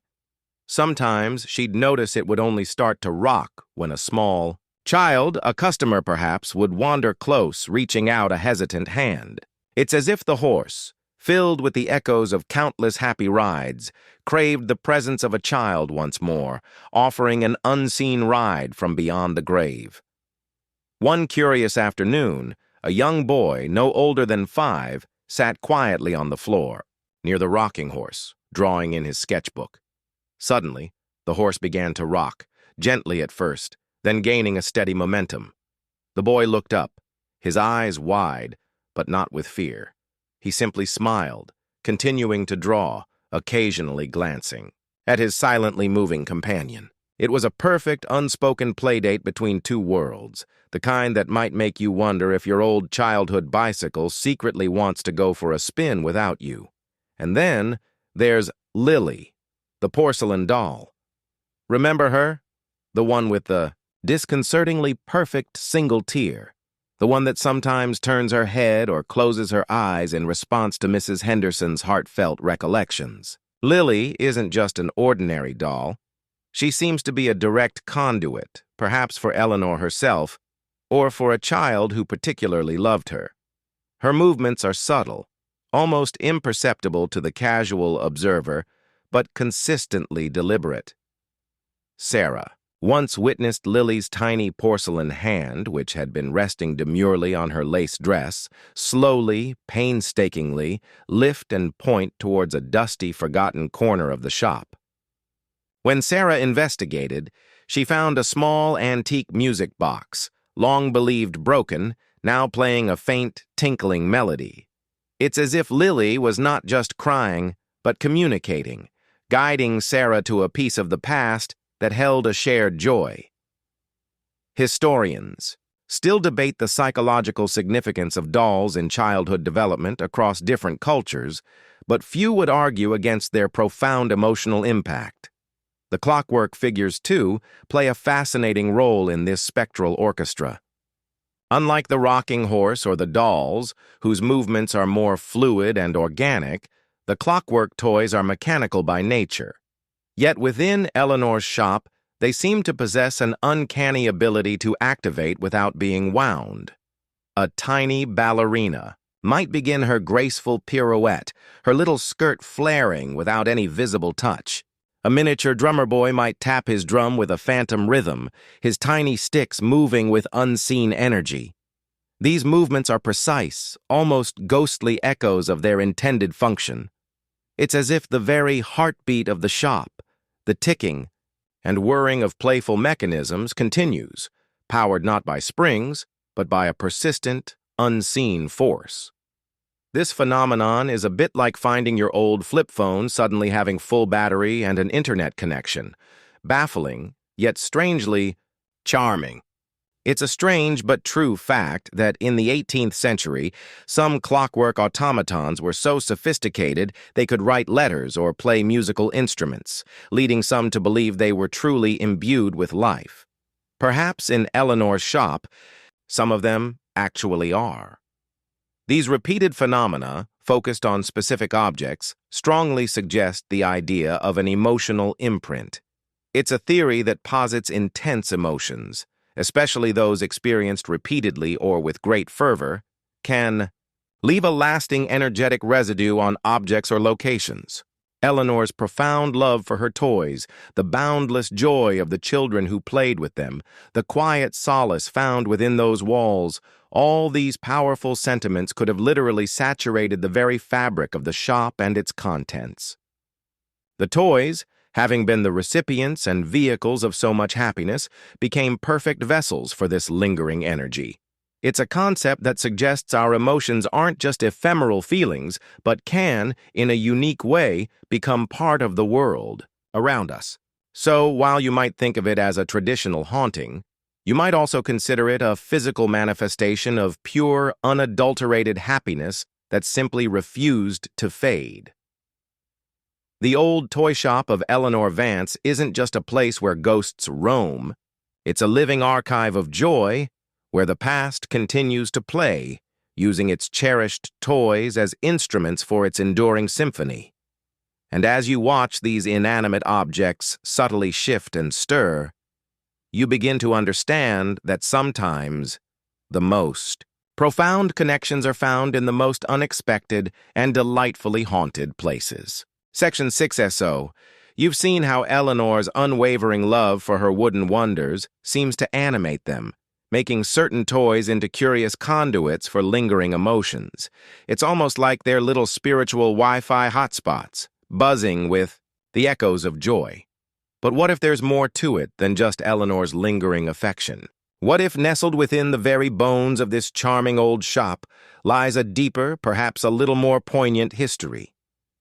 Sometimes she'd notice it would only start to rock when a small child, a customer perhaps, would wander close, reaching out a hesitant hand. It's as if the horse, filled with the echoes of countless happy rides, craved the presence of a child once more, offering an unseen ride from beyond the grave. One curious afternoon, a young boy, no older than 5, sat quietly on the floor, near the rocking horse, drawing in his sketchbook. Suddenly, the horse began to rock, gently at first, then gaining a steady momentum. The boy looked up, his eyes wide, but not with fear. He simply smiled, continuing to draw, occasionally glancing at his silently moving companion. It was a perfect, unspoken playdate between two worlds, the kind that might make you wonder if your old childhood bicycle secretly wants to go for a spin without you. And then there's Lily, the porcelain doll. Remember her? The one with the disconcertingly perfect single tear. The one that sometimes turns her head or closes her eyes in response to Mrs. Henderson's heartfelt recollections. Lily isn't just an ordinary doll. She seems to be a direct conduit, perhaps for Eleanor herself, or for a child who particularly loved her. Her movements are subtle, almost imperceptible to the casual observer, but consistently deliberate. Sarah once witnessed Lily's tiny porcelain hand, which had been resting demurely on her lace dress, slowly, painstakingly, lift and point towards a dusty, forgotten corner of the shop. When Sarah investigated, she found a small antique music box, long believed broken, now playing a faint, tinkling melody. It's as if Lily was not just crying, but communicating, guiding Sarah to a piece of the past that held a shared joy. Historians still debate the psychological significance of dolls in childhood development across different cultures, but few would argue against their profound emotional impact. The clockwork figures, too, play a fascinating role in this spectral orchestra. Unlike the rocking horse or the dolls, whose movements are more fluid and organic, the clockwork toys are mechanical by nature. Yet within Eleanor's shop, they seem to possess an uncanny ability to activate without being wound. A tiny ballerina might begin her graceful pirouette, her little skirt flaring without any visible touch. A miniature drummer boy might tap his drum with a phantom rhythm, his tiny sticks moving with unseen energy. These movements are precise, almost ghostly echoes of their intended function. It's as if the very heartbeat of the shop, the ticking and whirring of playful mechanisms, continues, powered not by springs, but by a persistent, unseen force. This phenomenon is a bit like finding your old flip phone suddenly having full battery and an internet connection. Baffling, yet strangely charming. It's a strange but true fact that in the 18th century, some clockwork automatons were so sophisticated they could write letters or play musical instruments, leading some to believe they were truly imbued with life. Perhaps in Eleanor's shop, some of them actually are. These repeated phenomena, focused on specific objects, strongly suggest the idea of an emotional imprint. It's a theory that posits intense emotions, especially those experienced repeatedly or with great fervor, can leave a lasting energetic residue on objects or locations. Eleanor's profound love for her toys, the boundless joy of the children who played with them, the quiet solace found within those walls, all these powerful sentiments could have literally saturated the very fabric of the shop and its contents. The toys, having been the recipients and vehicles of so much happiness, became perfect vessels for this lingering energy. It's a concept that suggests our emotions aren't just ephemeral feelings, but can, in a unique way, become part of the world around us. So, while you might think of it as a traditional haunting, you might also consider it a physical manifestation of pure, unadulterated happiness that simply refused to fade. The old toy shop of Eleanor Vance isn't just a place where ghosts roam. It's a living archive of joy where the past continues to play, using its cherished toys as instruments for its enduring symphony. And as you watch these inanimate objects subtly shift and stir, you begin to understand that sometimes the most profound connections are found in the most unexpected and delightfully haunted places. Section 6SO. You've seen how Eleanor's unwavering love for her wooden wonders seems to animate them, making certain toys into curious conduits for lingering emotions. It's almost like they're little spiritual Wi-Fi hotspots, buzzing with the echoes of joy. But what if there's more to it than just Eleanor's lingering affection? What if nestled within the very bones of this charming old shop lies a deeper, perhaps a little more poignant history?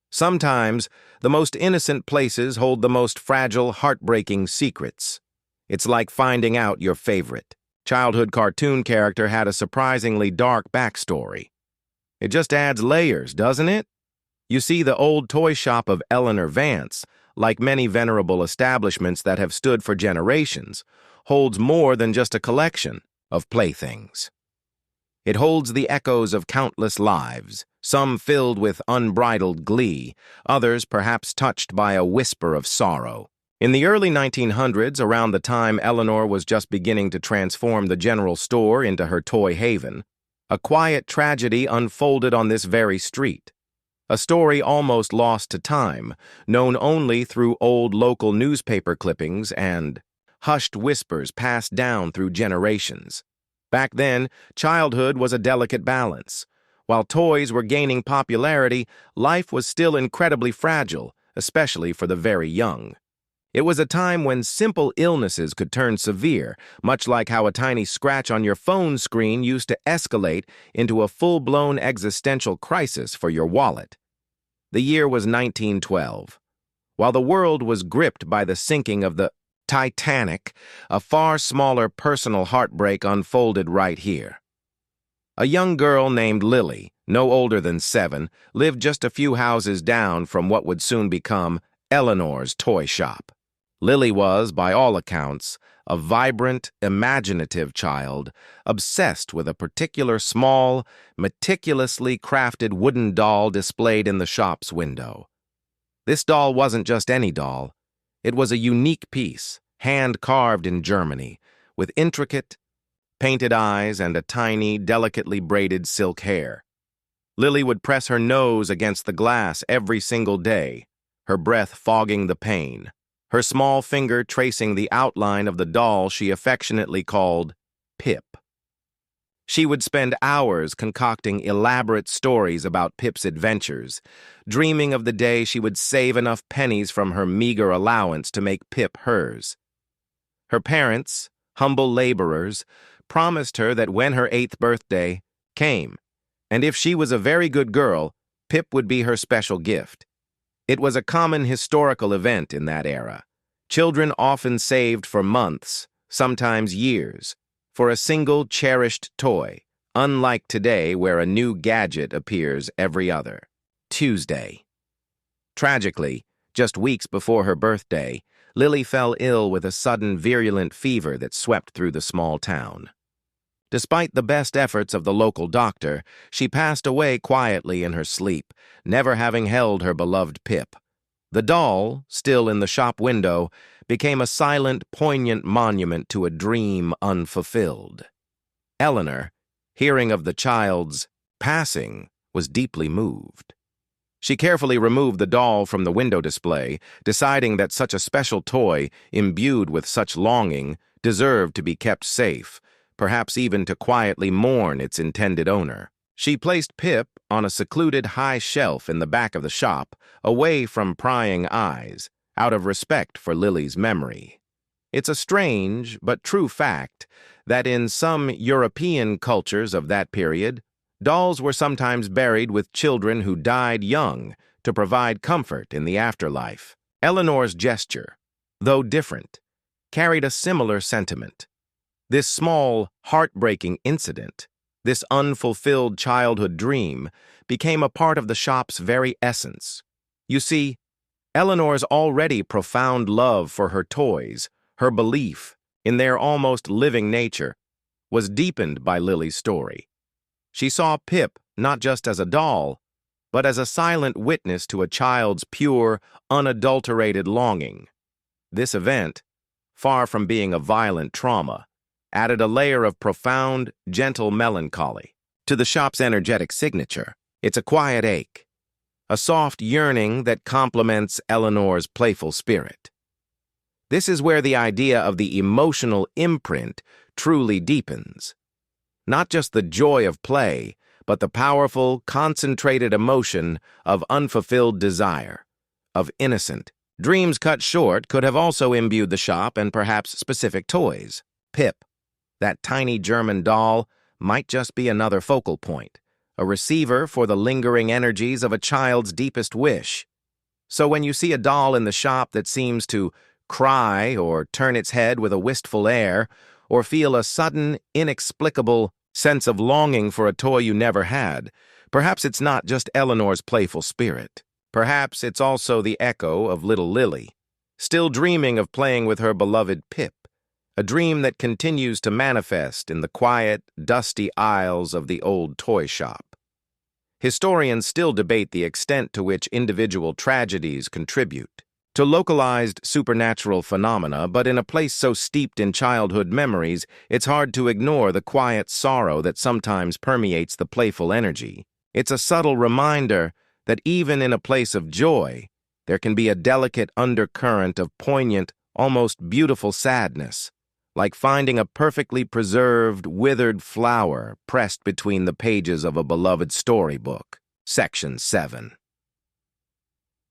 Sometimes, the most innocent places hold the most fragile, heartbreaking secrets. It's like finding out your favorite childhood cartoon character had a surprisingly dark backstory. It just adds layers, doesn't it? You see, the old toy shop of Eleanor Vance, like many venerable establishments that have stood for generations, holds more than just a collection of playthings. It holds the echoes of countless lives, some filled with unbridled glee, others perhaps touched by a whisper of sorrow. In the early 1900s, around the time Eleanor was just beginning to transform the general store into her toy haven, a quiet tragedy unfolded on this very street. A story almost lost to time, known only through old local newspaper clippings and hushed whispers passed down through generations. Back then, childhood was a delicate balance. While toys were gaining popularity, life was still incredibly fragile, especially for the very young. It was a time when simple illnesses could turn severe, much like how a tiny scratch on your phone screen used to escalate into a full-blown existential crisis for your wallet. The year was 1912. While the world was gripped by the sinking of the Titanic, a far smaller personal heartbreak unfolded right here. A young girl named Lily, no older than 7, lived just a few houses down from what would soon become Eleanor's toy shop. Lily was, by all accounts, a vibrant, imaginative child, obsessed with a particular small, meticulously crafted wooden doll displayed in the shop's window. This doll wasn't just any doll. It was a unique piece, hand-carved in Germany, with intricate, painted eyes and a tiny, delicately braided silk hair. Lily would press her nose against the glass every single day, her breath fogging the pane, her small finger tracing the outline of the doll she affectionately called Pip. She would spend hours concocting elaborate stories about Pip's adventures, dreaming of the day she would save enough pennies from her meager allowance to make Pip hers. Her parents, humble laborers, promised her that when her 8th birthday came, and if she was a very good girl, Pip would be her special gift. It was a common historical event in that era. Children often saved for months, sometimes years, for a single cherished toy, unlike today where a new gadget appears every other. Tuesday. Tragically, just weeks before her birthday, Lily fell ill with a sudden virulent fever that swept through the small town. Despite the best efforts of the local doctor, she passed away quietly in her sleep, never having held her beloved Pip. The doll, still in the shop window, became a silent, poignant monument to a dream unfulfilled. Eleanor, hearing of the child's passing, was deeply moved. She carefully removed the doll from the window display, deciding that such a special toy, imbued with such longing, deserved to be kept safe, perhaps even to quietly mourn its intended owner. She placed Pip on a secluded high shelf in the back of the shop, away from prying eyes, out of respect for Lily's memory. It's a strange but true fact that in some European cultures of that period, dolls were sometimes buried with children who died young to provide comfort in the afterlife. Eleanor's gesture, though different, carried a similar sentiment. This small, heartbreaking incident, this unfulfilled childhood dream, became a part of the shop's very essence. You see, Eleanor's already profound love for her toys, her belief in their almost living nature, was deepened by Lily's story. She saw Pip not just as a doll, but as a silent witness to a child's pure, unadulterated longing. This event, far from being a violent trauma, added a layer of profound, gentle melancholy to the shop's energetic signature. It's a quiet ache, a soft yearning that complements Eleanor's playful spirit. This is where the idea of the emotional imprint truly deepens. Not just the joy of play, but the powerful, concentrated emotion of unfulfilled desire, of innocent. Dreams cut short could have also imbued the shop and perhaps specific toys. Pip, that tiny German doll, might just be another focal point, a receiver for the lingering energies of a child's deepest wish. So when you see a doll in the shop that seems to cry or turn its head with a wistful air, or feel a sudden, inexplicable sense of longing for a toy you never had, perhaps it's not just Eleanor's playful spirit. Perhaps it's also the echo of little Lily, still dreaming of playing with her beloved Pip, a dream that continues to manifest in the quiet, dusty aisles of the old toy shop. Historians still debate the extent to which individual tragedies contribute to localized supernatural phenomena, but in a place so steeped in childhood memories, it's hard to ignore the quiet sorrow that sometimes permeates the playful energy. It's a subtle reminder that even in a place of joy, there can be a delicate undercurrent of poignant, almost beautiful sadness, like finding a perfectly preserved, withered flower pressed between the pages of a beloved storybook. Section 7.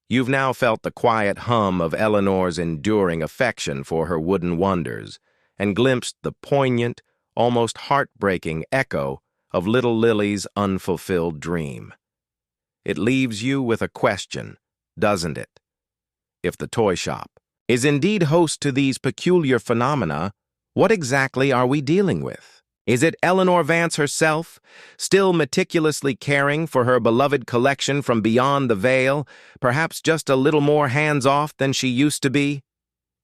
You've now felt the quiet hum of Eleanor's enduring affection for her wooden wonders, and glimpsed the poignant, almost heartbreaking echo of little Lily's unfulfilled dream. It leaves you with a question, doesn't it? If the toy shop is indeed host to these peculiar phenomena, what exactly are we dealing with? Is it Eleanor Vance herself, still meticulously caring for her beloved collection from beyond the veil, perhaps just a little more hands-off than she used to be?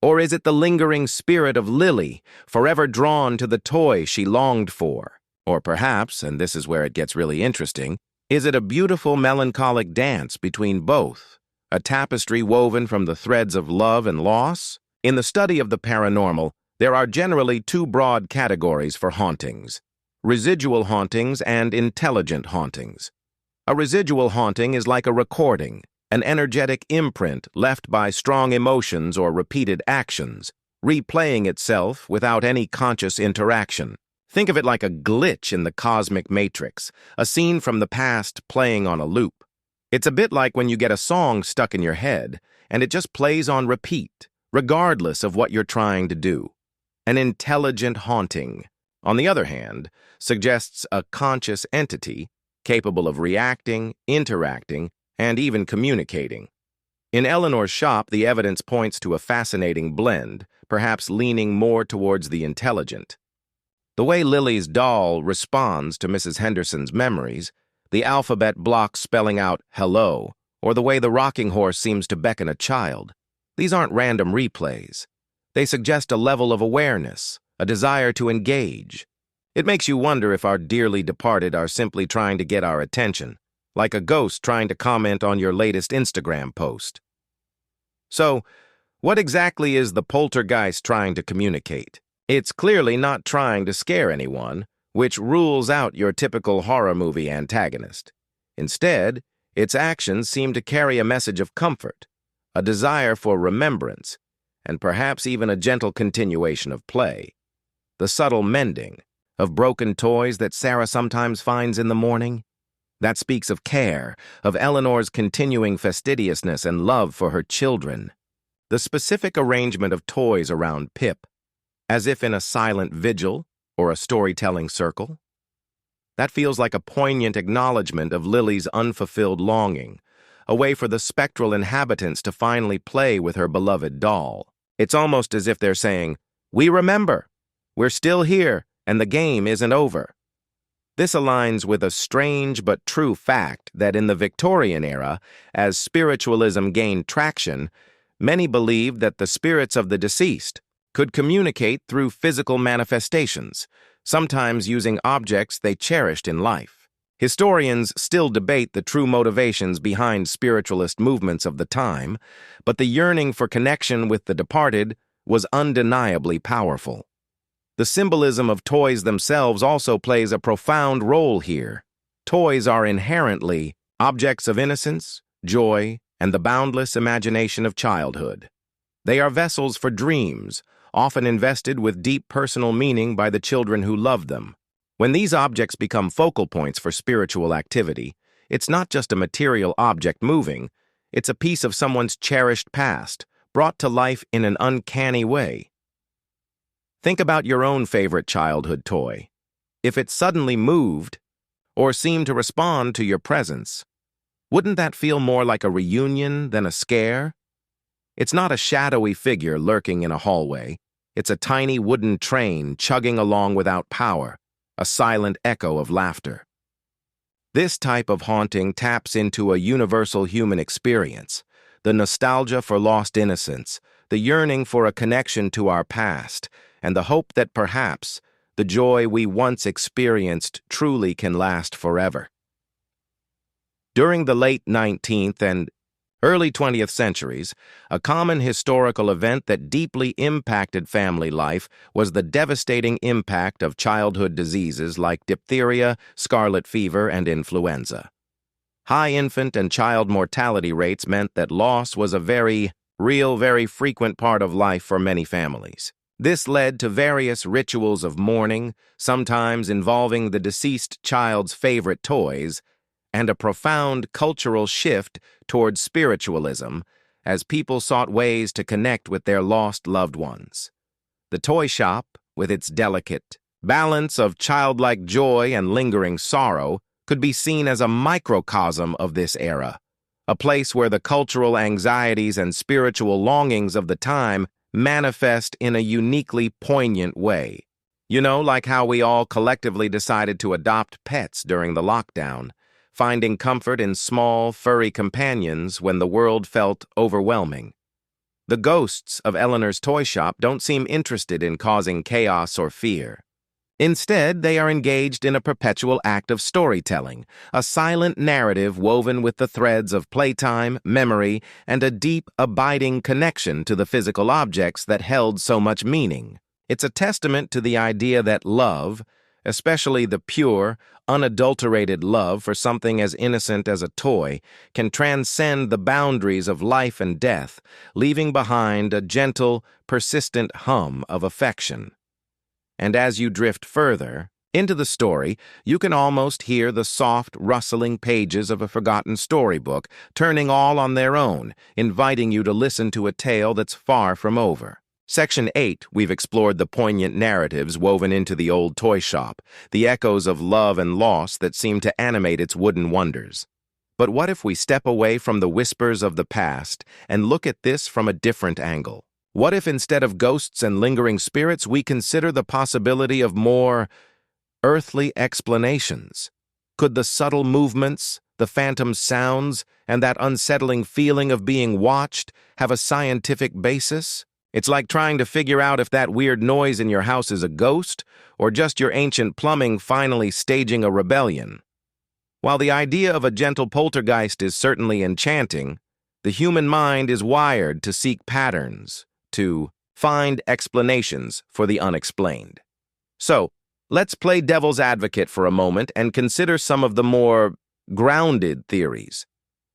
Or is it the lingering spirit of Lily, forever drawn to the toy she longed for? Or perhaps, and this is where it gets really interesting, is it a beautiful melancholic dance between both, a tapestry woven from the threads of love and loss? In the study of the paranormal, there are generally two broad categories for hauntings: residual hauntings and intelligent hauntings. A residual haunting is like a recording, an energetic imprint left by strong emotions or repeated actions, replaying itself without any conscious interaction. Think of it like a glitch in the cosmic matrix, a scene from the past playing on a loop. It's a bit like when you get a song stuck in your head, and it just plays on repeat, regardless of what you're trying to do. An intelligent haunting, on the other hand, suggests a conscious entity capable of reacting, interacting, and even communicating. In Eleanor's shop, the evidence points to a fascinating blend, perhaps leaning more towards the intelligent. The way Lily's doll responds to Mrs. Henderson's memories, the alphabet block spelling out hello, or the way the rocking horse seems to beckon a child, these aren't random replays. They suggest a level of awareness, a desire to engage. It makes you wonder if our dearly departed are simply trying to get our attention, like a ghost trying to comment on your latest Instagram post. So, what exactly is the poltergeist trying to communicate? It's clearly not trying to scare anyone, which rules out your typical horror movie antagonist. Instead, its actions seem to carry a message of comfort, a desire for remembrance, and perhaps even a gentle continuation of play. The subtle mending of broken toys that Sarah sometimes finds in the morning, that speaks of care, of Eleanor's continuing fastidiousness and love for her children. The specific arrangement of toys around Pip, as if in a silent vigil or a storytelling circle, that feels like a poignant acknowledgement of Lily's unfulfilled longing, a way for the spectral inhabitants to finally play with her beloved doll. It's almost as if they're saying, "We remember, we're still here, and the game isn't over." This aligns with a strange but true fact that in the Victorian era, as spiritualism gained traction, many believed that the spirits of the deceased could communicate through physical manifestations, sometimes using objects they cherished in life. Historians still debate the true motivations behind spiritualist movements of the time, but the yearning for connection with the departed was undeniably powerful. The symbolism of toys themselves also plays a profound role here. Toys are inherently objects of innocence, joy, and the boundless imagination of childhood. They are vessels for dreams, often invested with deep personal meaning by the children who love them. When these objects become focal points for spiritual activity, it's not just a material object moving, it's a piece of someone's cherished past, brought to life in an uncanny way. Think about your own favorite childhood toy. If it suddenly moved, or seemed to respond to your presence, wouldn't that feel more like a reunion than a scare? It's not a shadowy figure lurking in a hallway. It's a tiny wooden train chugging along without power, a silent echo of laughter. This type of haunting taps into a universal human experience, the nostalgia for lost innocence, the yearning for a connection to our past, and the hope that perhaps the joy we once experienced truly can last forever. During the late 19th and early 20th centuries, a common historical event that deeply impacted family life was the devastating impact of childhood diseases like diphtheria, scarlet fever, and influenza. High infant and child mortality rates meant that loss was a very real, very frequent part of life for many families. This led to various rituals of mourning, sometimes involving the deceased child's favorite toys, and a profound cultural shift towards spiritualism as people sought ways to connect with their lost loved ones. The toy shop, with its delicate balance of childlike joy and lingering sorrow, could be seen as a microcosm of this era, a place where the cultural anxieties and spiritual longings of the time manifest in a uniquely poignant way. You know, like how we all collectively decided to adopt pets during the lockdown, finding comfort in small, furry companions when the world felt overwhelming. The ghosts of Eleanor's toy shop don't seem interested in causing chaos or fear. Instead, they are engaged in a perpetual act of storytelling, a silent narrative woven with the threads of playtime, memory, and a deep, abiding connection to the physical objects that held so much meaning. It's a testament to the idea that love, especially the pure, unadulterated love for something as innocent as a toy, can transcend the boundaries of life and death, leaving behind a gentle, persistent hum of affection. And as you drift further into the story, you can almost hear the soft, rustling pages of a forgotten storybook turning all on their own, inviting you to listen to a tale that's far from over. Section 8, we've explored the poignant narratives woven into the old toy shop, the echoes of love and loss that seem to animate its wooden wonders. But what if we step away from the whispers of the past and look at this from a different angle? What if instead of ghosts and lingering spirits, we consider the possibility of more earthly explanations? Could the subtle movements, the phantom sounds, and that unsettling feeling of being watched have a scientific basis? It's like trying to figure out if that weird noise in your house is a ghost or just your ancient plumbing finally staging a rebellion. While the idea of a gentle poltergeist is certainly enchanting, the human mind is wired to seek patterns, to find explanations for the unexplained. So, let's play devil's advocate for a moment and consider some of the more grounded theories.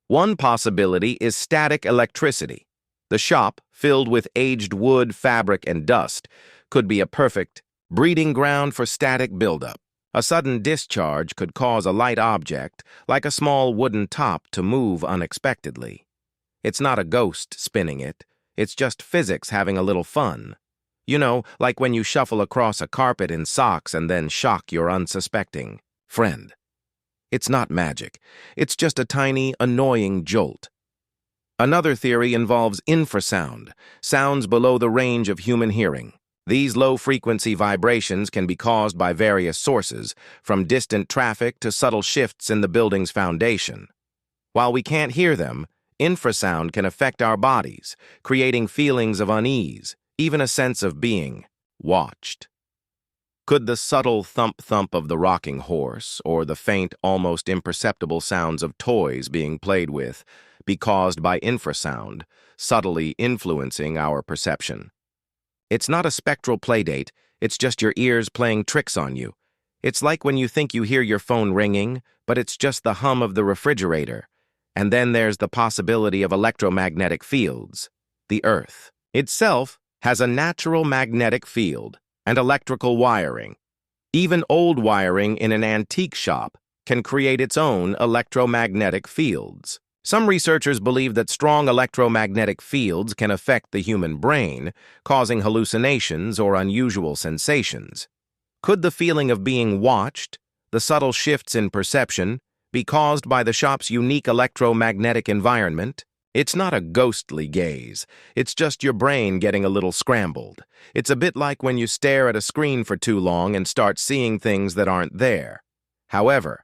One possibility is static electricity. The shop, filled with aged wood, fabric, and dust, could be a perfect breeding ground for static buildup. A sudden discharge could cause a light object, like a small wooden top, to move unexpectedly. It's not a ghost spinning it. It's just physics having a little fun. You know, like when you shuffle across a carpet in socks and then shock your unsuspecting friend. It's not magic. It's just a tiny, annoying jolt. Another theory involves infrasound, sounds below the range of human hearing. These low-frequency vibrations can be caused by various sources, from distant traffic to subtle shifts in the building's foundation. While we can't hear them, infrasound can affect our bodies, creating feelings of unease, even a sense of being watched. Could the subtle thump-thump of the rocking horse, or the faint, almost imperceptible sounds of toys being played with, be caused by infrasound, subtly influencing our perception? It's not a spectral playdate, it's just your ears playing tricks on you. It's like when you think you hear your phone ringing, but it's just the hum of the refrigerator. And then there's the possibility of electromagnetic fields. The Earth itself has a natural magnetic field and electrical wiring. Even old wiring in an antique shop can create its own electromagnetic fields. Some researchers believe that strong electromagnetic fields can affect the human brain, causing hallucinations or unusual sensations. Could the feeling of being watched, the subtle shifts in perception, be caused by the shop's unique electromagnetic environment? It's not a ghostly gaze. It's just your brain getting a little scrambled. It's a bit like when you stare at a screen for too long and start seeing things that aren't there. However,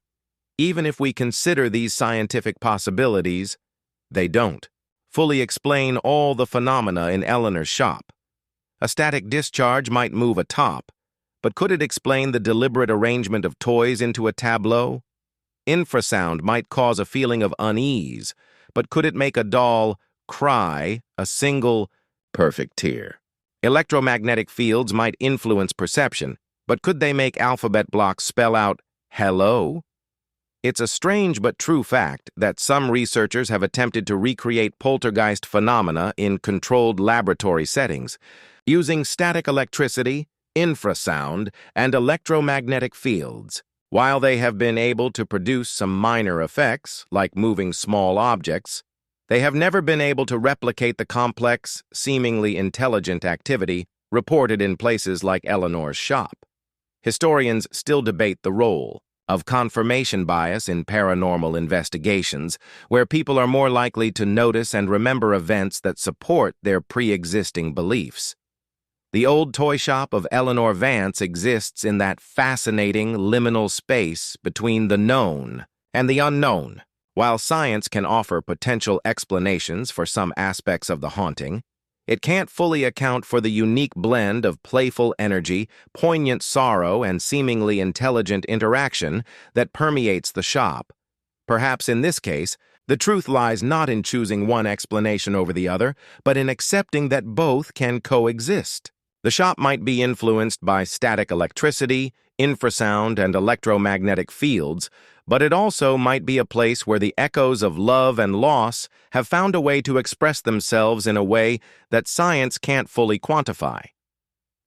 even if we consider these scientific possibilities, they don't fully explain all the phenomena in Eleanor's shop. A static discharge might move a top, but could it explain the deliberate arrangement of toys into a tableau? Infrasound might cause a feeling of unease, but could it make a doll cry a single, perfect tear? Electromagnetic fields might influence perception, but could they make alphabet blocks spell out hello? It's a strange but true fact that some researchers have attempted to recreate poltergeist phenomena in controlled laboratory settings, using static electricity, infrasound, and electromagnetic fields. While they have been able to produce some minor effects, like moving small objects, they have never been able to replicate the complex, seemingly intelligent activity reported in places like Eleanor's shop. Historians still debate the role of confirmation bias in paranormal investigations, where people are more likely to notice and remember events that support their pre-existing beliefs. The old toy shop of Eleanor Vance exists in that fascinating liminal space between the known and the unknown. While science can offer potential explanations for some aspects of the haunting, it can't fully account for the unique blend of playful energy, poignant sorrow, and seemingly intelligent interaction that permeates the shop. Perhaps in this case, the truth lies not in choosing one explanation over the other, but in accepting that both can coexist. The shop might be influenced by static electricity, infrasound, and electromagnetic fields, but it also might be a place where the echoes of love and loss have found a way to express themselves in a way that science can't fully quantify.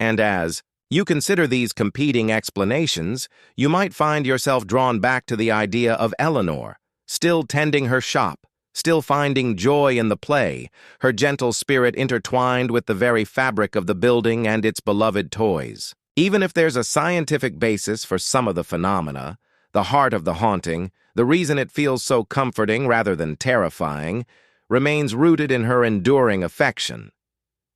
And as you consider these competing explanations, you might find yourself drawn back to the idea of Eleanor, still tending her shop, still finding joy in the play, her gentle spirit intertwined with the very fabric of the building and its beloved toys. Even if there's a scientific basis for some of the phenomena, the heart of the haunting, the reason it feels so comforting rather than terrifying, remains rooted in her enduring affection.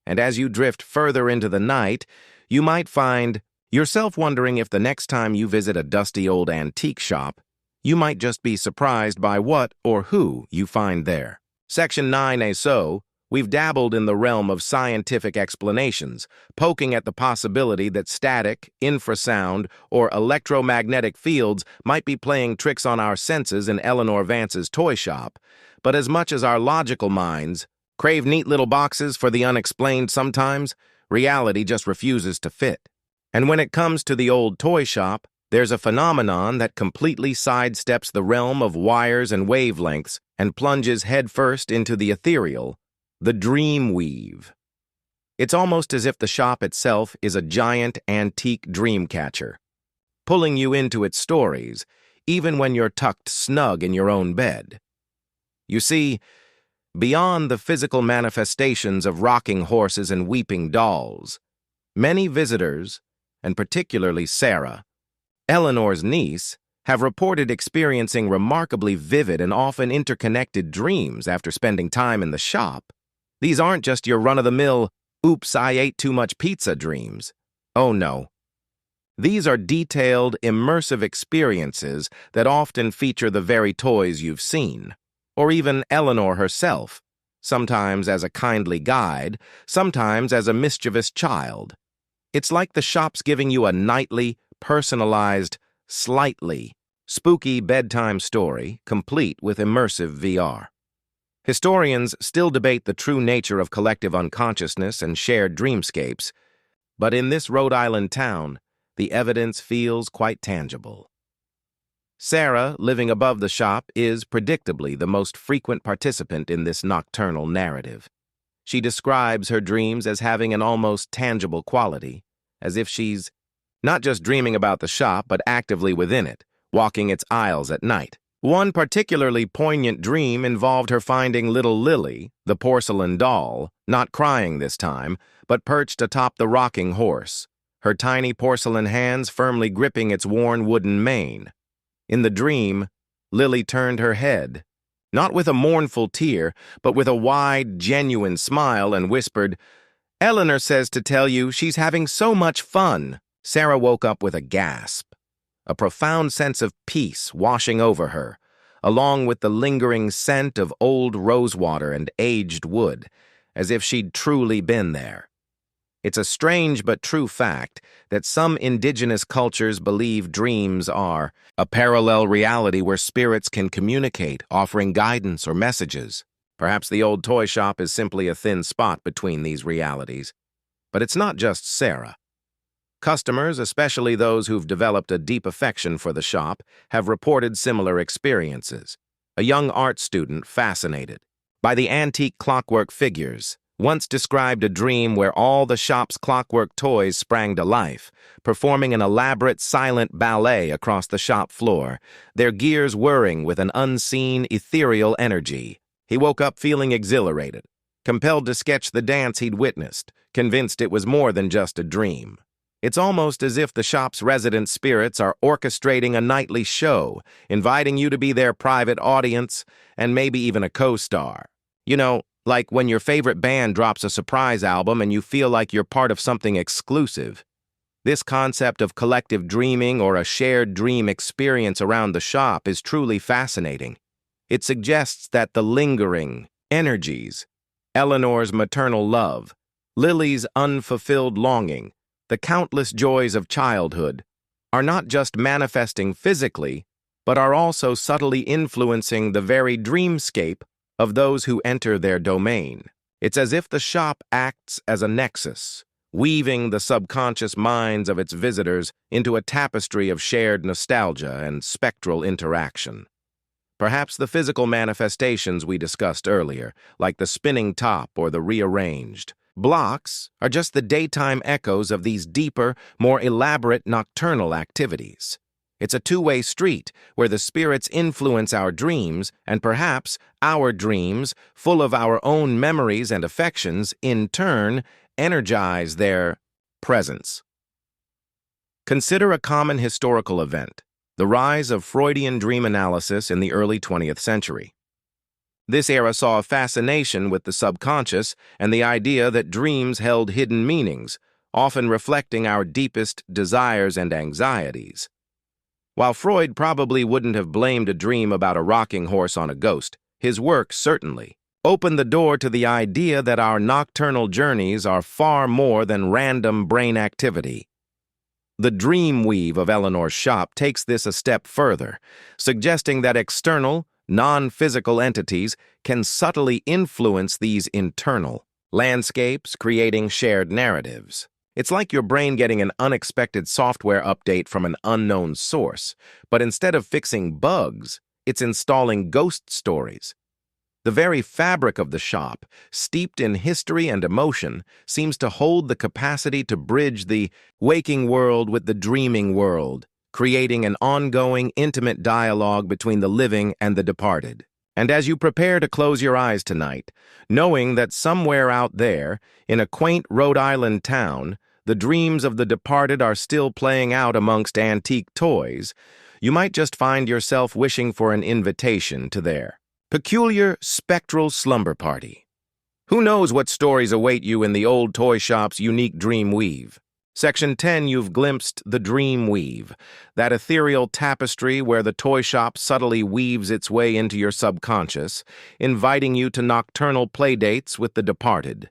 And as you drift further into the night, you might find yourself wondering if the next time you visit a dusty old antique shop, you might just be surprised by what or who you find there. Section 9 So, we've dabbled in the realm of scientific explanations, poking at the possibility that static, infrasound, or electromagnetic fields might be playing tricks on our senses in Eleanor Vance's toy shop. But as much as our logical minds crave neat little boxes for the unexplained sometimes, reality just refuses to fit. And when it comes to the old toy shop, there's a phenomenon that completely sidesteps the realm of wires and wavelengths and plunges headfirst into the ethereal, the dream weave. It's almost as if the shop itself is a giant antique dream catcher, pulling you into its stories, even when you're tucked snug in your own bed. You see, beyond the physical manifestations of rocking horses and weeping dolls, many visitors, and particularly Sarah, Eleanor's niece, have reported experiencing remarkably vivid and often interconnected dreams after spending time in the shop. These aren't just your run-of-the-mill, oops, I ate too much pizza dreams. Oh no. These are detailed, immersive experiences that often feature the very toys you've seen, or even Eleanor herself, sometimes as a kindly guide, sometimes as a mischievous child. It's like the shop's giving you a nightly, personalized, slightly spooky bedtime story, complete with immersive VR. Historians still debate the true nature of collective unconsciousness and shared dreamscapes, but in this Rhode Island town, the evidence feels quite tangible. Sarah, living above the shop, is predictably the most frequent participant in this nocturnal narrative. She describes her dreams as having an almost tangible quality, as if she's not just dreaming about the shop, but actively within it, walking its aisles at night. One particularly poignant dream involved her finding little Lily, the porcelain doll, not crying this time, but perched atop the rocking horse, her tiny porcelain hands firmly gripping its worn wooden mane. In the dream, Lily turned her head, not with a mournful tear, but with a wide, genuine smile, and whispered, "Eleanor says to tell you she's having so much fun." Sarah woke up with a gasp, a profound sense of peace washing over her, along with the lingering scent of old rosewater and aged wood, as if she'd truly been there. It's a strange but true fact that some indigenous cultures believe dreams are a parallel reality where spirits can communicate, offering guidance or messages. Perhaps the old toy shop is simply a thin spot between these realities. But it's not just Sarah. Customers, especially those who've developed a deep affection for the shop, have reported similar experiences. A young art student, fascinated by the antique clockwork figures, once described a dream where all the shop's clockwork toys sprang to life, performing an elaborate silent ballet across the shop floor, their gears whirring with an unseen, ethereal energy. He woke up feeling exhilarated, compelled to sketch the dance he'd witnessed, convinced it was more than just a dream. It's almost as if the shop's resident spirits are orchestrating a nightly show, inviting you to be their private audience and maybe even a co-star. You know, Like when your favorite band drops a surprise album and you feel like you're part of something exclusive. This concept of collective dreaming or a shared dream experience around the shop is truly fascinating. It suggests that the lingering energies, Eleanor's maternal love, Lily's unfulfilled longing, the countless joys of childhood, are not just manifesting physically, but are also subtly influencing the very dreamscape of those who enter their domain. It's as if the shop acts as a nexus, weaving the subconscious minds of its visitors into a tapestry of shared nostalgia and spectral interaction. Perhaps the physical manifestations we discussed earlier, like the spinning top or the rearranged blocks, are just the daytime echoes of these deeper, more elaborate nocturnal activities. It's a two-way street where the spirits influence our dreams, and perhaps our dreams, full of our own memories and affections, in turn, energize their presence. Consider a common historical event, the rise of Freudian dream analysis in the early 20th century. This era saw a fascination with the subconscious and the idea that dreams held hidden meanings, often reflecting our deepest desires and anxieties. While Freud probably wouldn't have blamed a dream about a rocking horse on a ghost, his work certainly opened the door to the idea that our nocturnal journeys are far more than random brain activity. The dream weave of Eleanor's shop takes this a step further, suggesting that external, non-physical entities can subtly influence these internal landscapes, creating shared narratives. It's like your brain getting an unexpected software update from an unknown source, but instead of fixing bugs, it's installing ghost stories. The very fabric of the shop, steeped in history and emotion, seems to hold the capacity to bridge the waking world with the dreaming world, creating an ongoing, intimate dialogue between the living and the departed. And as you prepare to close your eyes tonight, knowing that somewhere out there, in a quaint Rhode Island town, the dreams of the departed are still playing out amongst antique toys, you might just find yourself wishing for an invitation to their peculiar spectral slumber party. Who knows what stories await you in the old toy shop's unique dream weave? Section 10, you've glimpsed the dream weave, that ethereal tapestry where the toy shop subtly weaves its way into your subconscious, inviting you to nocturnal playdates with the departed.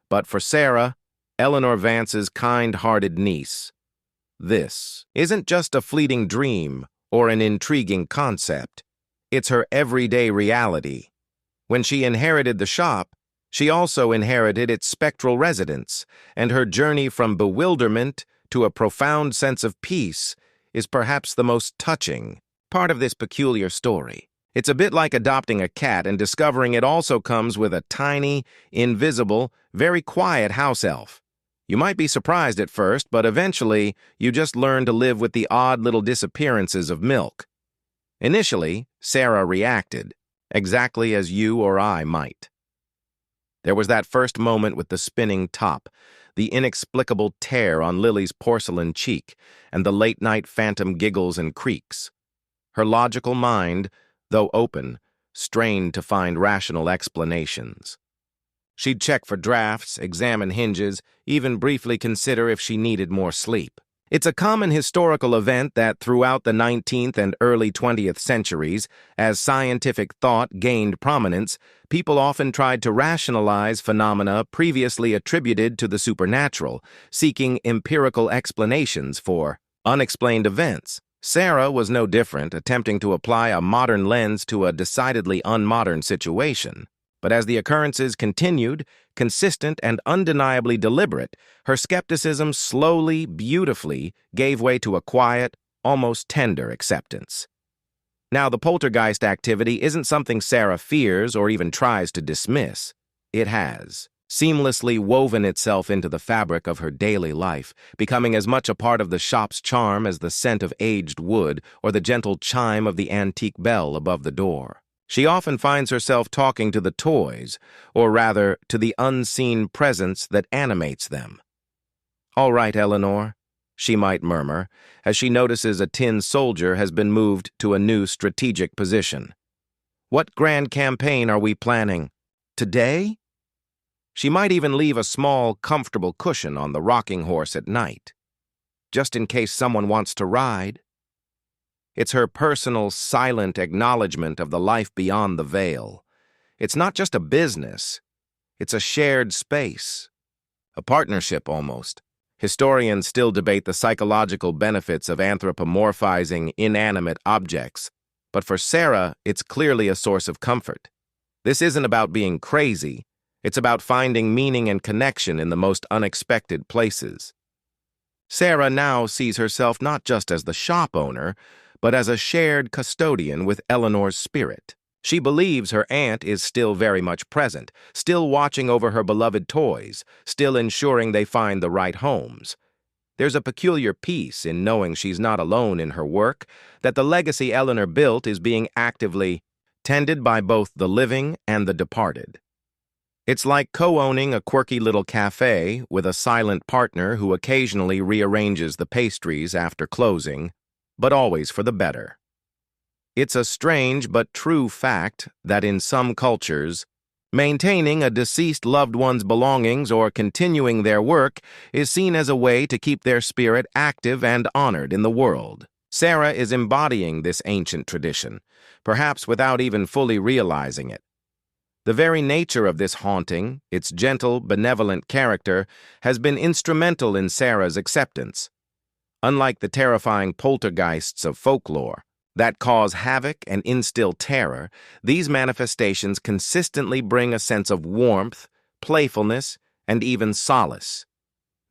But for Sarah, Eleanor Vance's kind-hearted niece, this isn't just a fleeting dream or an intriguing concept. It's her everyday reality. When she inherited the shop, she also inherited its spectral residents, and her journey from bewilderment to a profound sense of peace is perhaps the most touching part of this peculiar story. It's a bit like adopting a cat and discovering it also comes with a tiny, invisible, very quiet house elf. You might be surprised at first, but eventually you just learn to live with the odd little disappearances of Milk. Initially, Sarah reacted, exactly as you or I might. There was that first moment with the spinning top, the inexplicable tear on Lily's porcelain cheek, and the late-night phantom giggles and creaks. Her logical mind, though open, strained to find rational explanations. She'd check for drafts, examine hinges, even briefly consider if she needed more sleep. It's a common historical event that throughout the 19th and early 20th centuries, as scientific thought gained prominence, people often tried to rationalize phenomena previously attributed to the supernatural, seeking empirical explanations for unexplained events. Sarah was no different, attempting to apply a modern lens to a decidedly unmodern situation. But as the occurrences continued, consistent and undeniably deliberate, her skepticism slowly, beautifully gave way to a quiet, almost tender acceptance. Now, the poltergeist activity isn't something Sarah fears or even tries to dismiss. It has seamlessly woven itself into the fabric of her daily life, becoming as much a part of the shop's charm as the scent of aged wood or the gentle chime of the antique bell above the door. She often finds herself talking to the toys, or rather, to the unseen presence that animates them. "All right, Eleanor," she might murmur, as she notices a tin soldier has been moved to a new strategic position. "What grand campaign are we planning?" Today? She might even leave a small, comfortable cushion on the rocking horse at night, just in case someone wants to ride. It's her personal, silent acknowledgement of the life beyond the veil. It's not just a business. It's a shared space. A partnership, almost. Historians still debate the psychological benefits of anthropomorphizing inanimate objects, but for Sarah, it's clearly a source of comfort. This isn't about being crazy. It's about finding meaning and connection in the most unexpected places. Sarah now sees herself not just as the shop owner, but as a shared custodian with Eleanor's spirit. She believes her aunt is still very much present, still watching over her beloved toys, still ensuring they find the right homes. There's a peculiar peace in knowing she's not alone in her work, that the legacy Eleanor built is being actively tended by both the living and the departed. It's like co-owning a quirky little cafe with a silent partner who occasionally rearranges the pastries after closing, but always for the better. It's a strange but true fact that in some cultures, maintaining a deceased loved one's belongings or continuing their work is seen as a way to keep their spirit active and honored in the world. Sarah is embodying this ancient tradition, perhaps without even fully realizing it. The very nature of this haunting, its gentle, benevolent character, has been instrumental in Sarah's acceptance. Unlike the terrifying poltergeists of folklore that cause havoc and instill terror, these manifestations consistently bring a sense of warmth, playfulness, and even solace.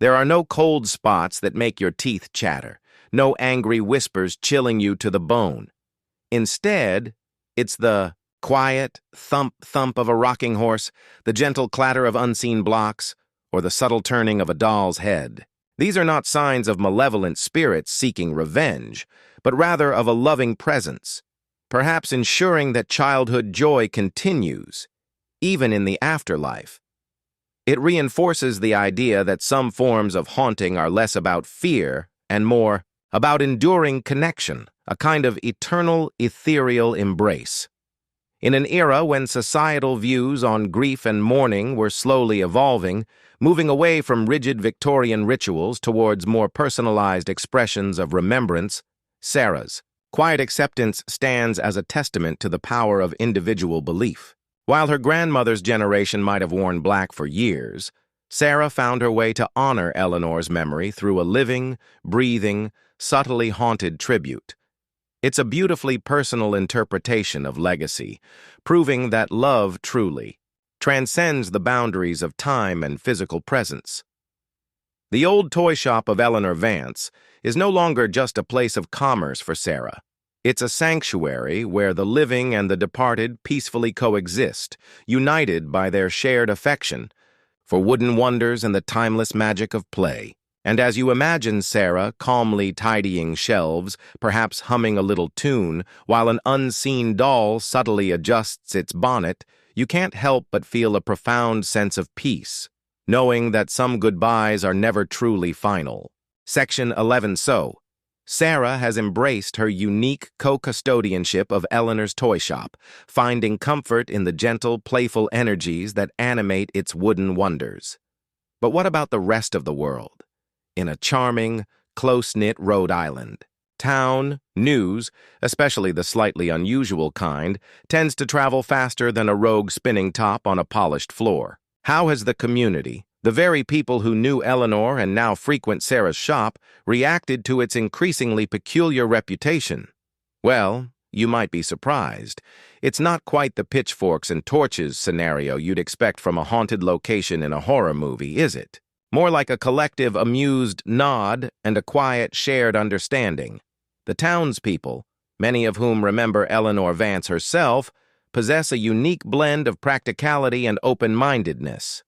There are no cold spots that make your teeth chatter, no angry whispers chilling you to the bone. Instead, it's the quiet thump-thump of a rocking horse, the gentle clatter of unseen blocks, or the subtle turning of a doll's head. These are not signs of malevolent spirits seeking revenge, but rather of a loving presence, perhaps ensuring that childhood joy continues, even in the afterlife. It reinforces the idea that some forms of haunting are less about fear and more about enduring connection, a kind of eternal, ethereal embrace. In an era when societal views on grief and mourning were slowly evolving, moving away from rigid Victorian rituals towards more personalized expressions of remembrance, Sarah's quiet acceptance stands as a testament to the power of individual belief. While her grandmother's generation might have worn black for years, Sarah found her way to honor Eleanor's memory through a living, breathing, subtly haunted tribute. It's a beautifully personal interpretation of legacy, proving that love truly transcends the boundaries of time and physical presence. The old toy shop of Eleanor Vance is no longer just a place of commerce for Sarah. It's a sanctuary where the living and the departed peacefully coexist, united by their shared affection for wooden wonders and the timeless magic of play. And as you imagine Sarah calmly tidying shelves, perhaps humming a little tune, while an unseen doll subtly adjusts its bonnet, you can't help but feel a profound sense of peace, knowing that some goodbyes are never truly final. Section 11. So, Sarah has embraced her unique co-custodianship of Eleanor's toy shop, finding comfort in the gentle, playful energies that animate its wooden wonders. But what about the rest of the world? In a charming, close-knit Rhode Island, town news, especially the slightly unusual kind, tends to travel faster than a rogue spinning top on a polished floor. How has the community, the very people who knew Eleanor and now frequent Sarah's shop, reacted to its increasingly peculiar reputation? Well, you might be surprised. It's not quite the pitchforks and torches scenario you'd expect from a haunted location in a horror movie, is it? More like a collective amused nod and a quiet shared understanding. The townspeople, many of whom remember Eleanor Vance herself, possess a unique blend of practicality and open-mindedness.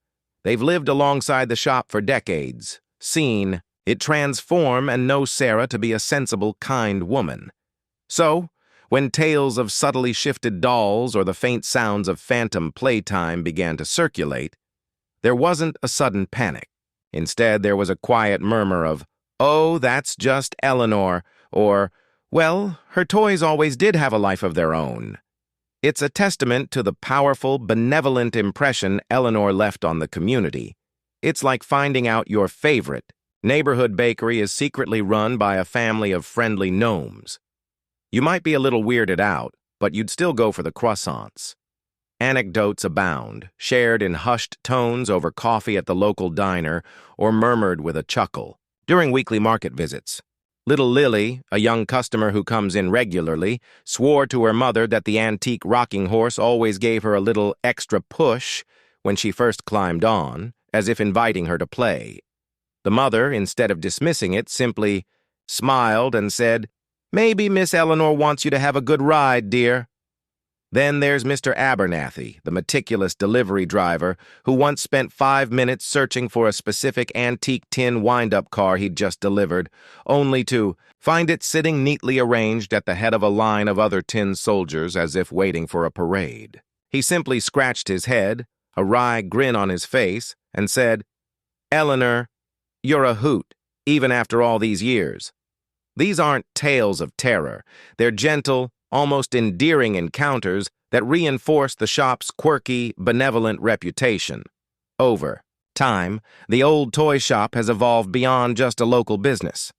They've lived alongside the shop for decades, seen it transform, and know Sarah to be a sensible, kind woman. So, when tales of subtly shifted dolls or the faint sounds of phantom playtime began to circulate, there wasn't a sudden panic. Instead, there was a quiet murmur of, "Oh, that's just Eleanor," or, "Well, her toys always did have a life of their own." It's a testament to the powerful, benevolent impression Eleanor left on the community. It's like finding out your favorite neighborhood bakery is secretly run by a family of friendly gnomes. You might be a little weirded out, but you'd still go for the croissants. Anecdotes abound, shared in hushed tones over coffee at the local diner or murmured with a chuckle. During weekly market visits, little Lily, a young customer who comes in regularly, swore to her mother that the antique rocking horse always gave her a little extra push when she first climbed on, as if inviting her to play. The mother, instead of dismissing it, simply smiled and said, "Maybe Miss Eleanor wants you to have a good ride, dear." Then there's Mr. Abernathy, the meticulous delivery driver, who once spent 5 minutes searching for a specific antique tin wind-up car he'd just delivered, only to find it sitting neatly arranged at the head of a line of other tin soldiers as if waiting for a parade. He simply scratched his head, a wry grin on his face, and said, "Eleanor, you're a hoot, even after all these years." These aren't tales of terror. They're gentle, almost endearing encounters that reinforce the shop's quirky, benevolent reputation. Over time, the old toy shop has evolved beyond just a local business.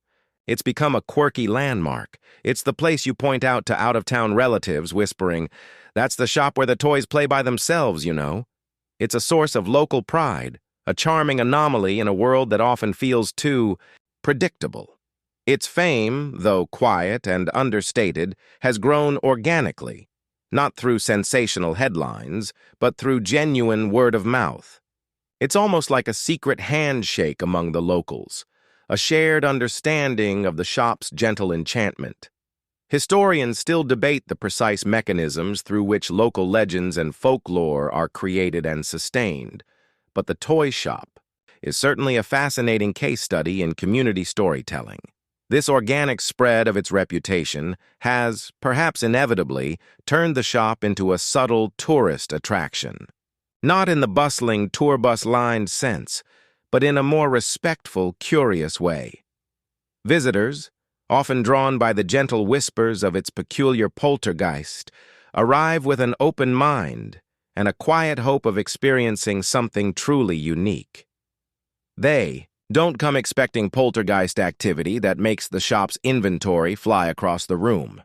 It's become a quirky landmark. It's the place you point out to out-of-town relatives, whispering, "That's the shop where the toys play by themselves, you know." It's a source of local pride, a charming anomaly in a world that often feels too predictable. Its fame, though quiet and understated, has grown organically, not through sensational headlines, but through genuine word of mouth. It's almost like a secret handshake among the locals, a shared understanding of the shop's gentle enchantment. Historians still debate the precise mechanisms through which local legends and folklore are created and sustained, but the toy shop is certainly a fascinating case study in community storytelling. This organic spread of its reputation has, perhaps inevitably, turned the shop into a subtle tourist attraction. Not in the bustling tour bus-lined sense, but in a more respectful, curious way. Visitors, often drawn by the gentle whispers of its peculiar poltergeist, arrive with an open mind and a quiet hope of experiencing something truly unique. They don't come expecting poltergeist activity that makes the shop's inventory fly across the room.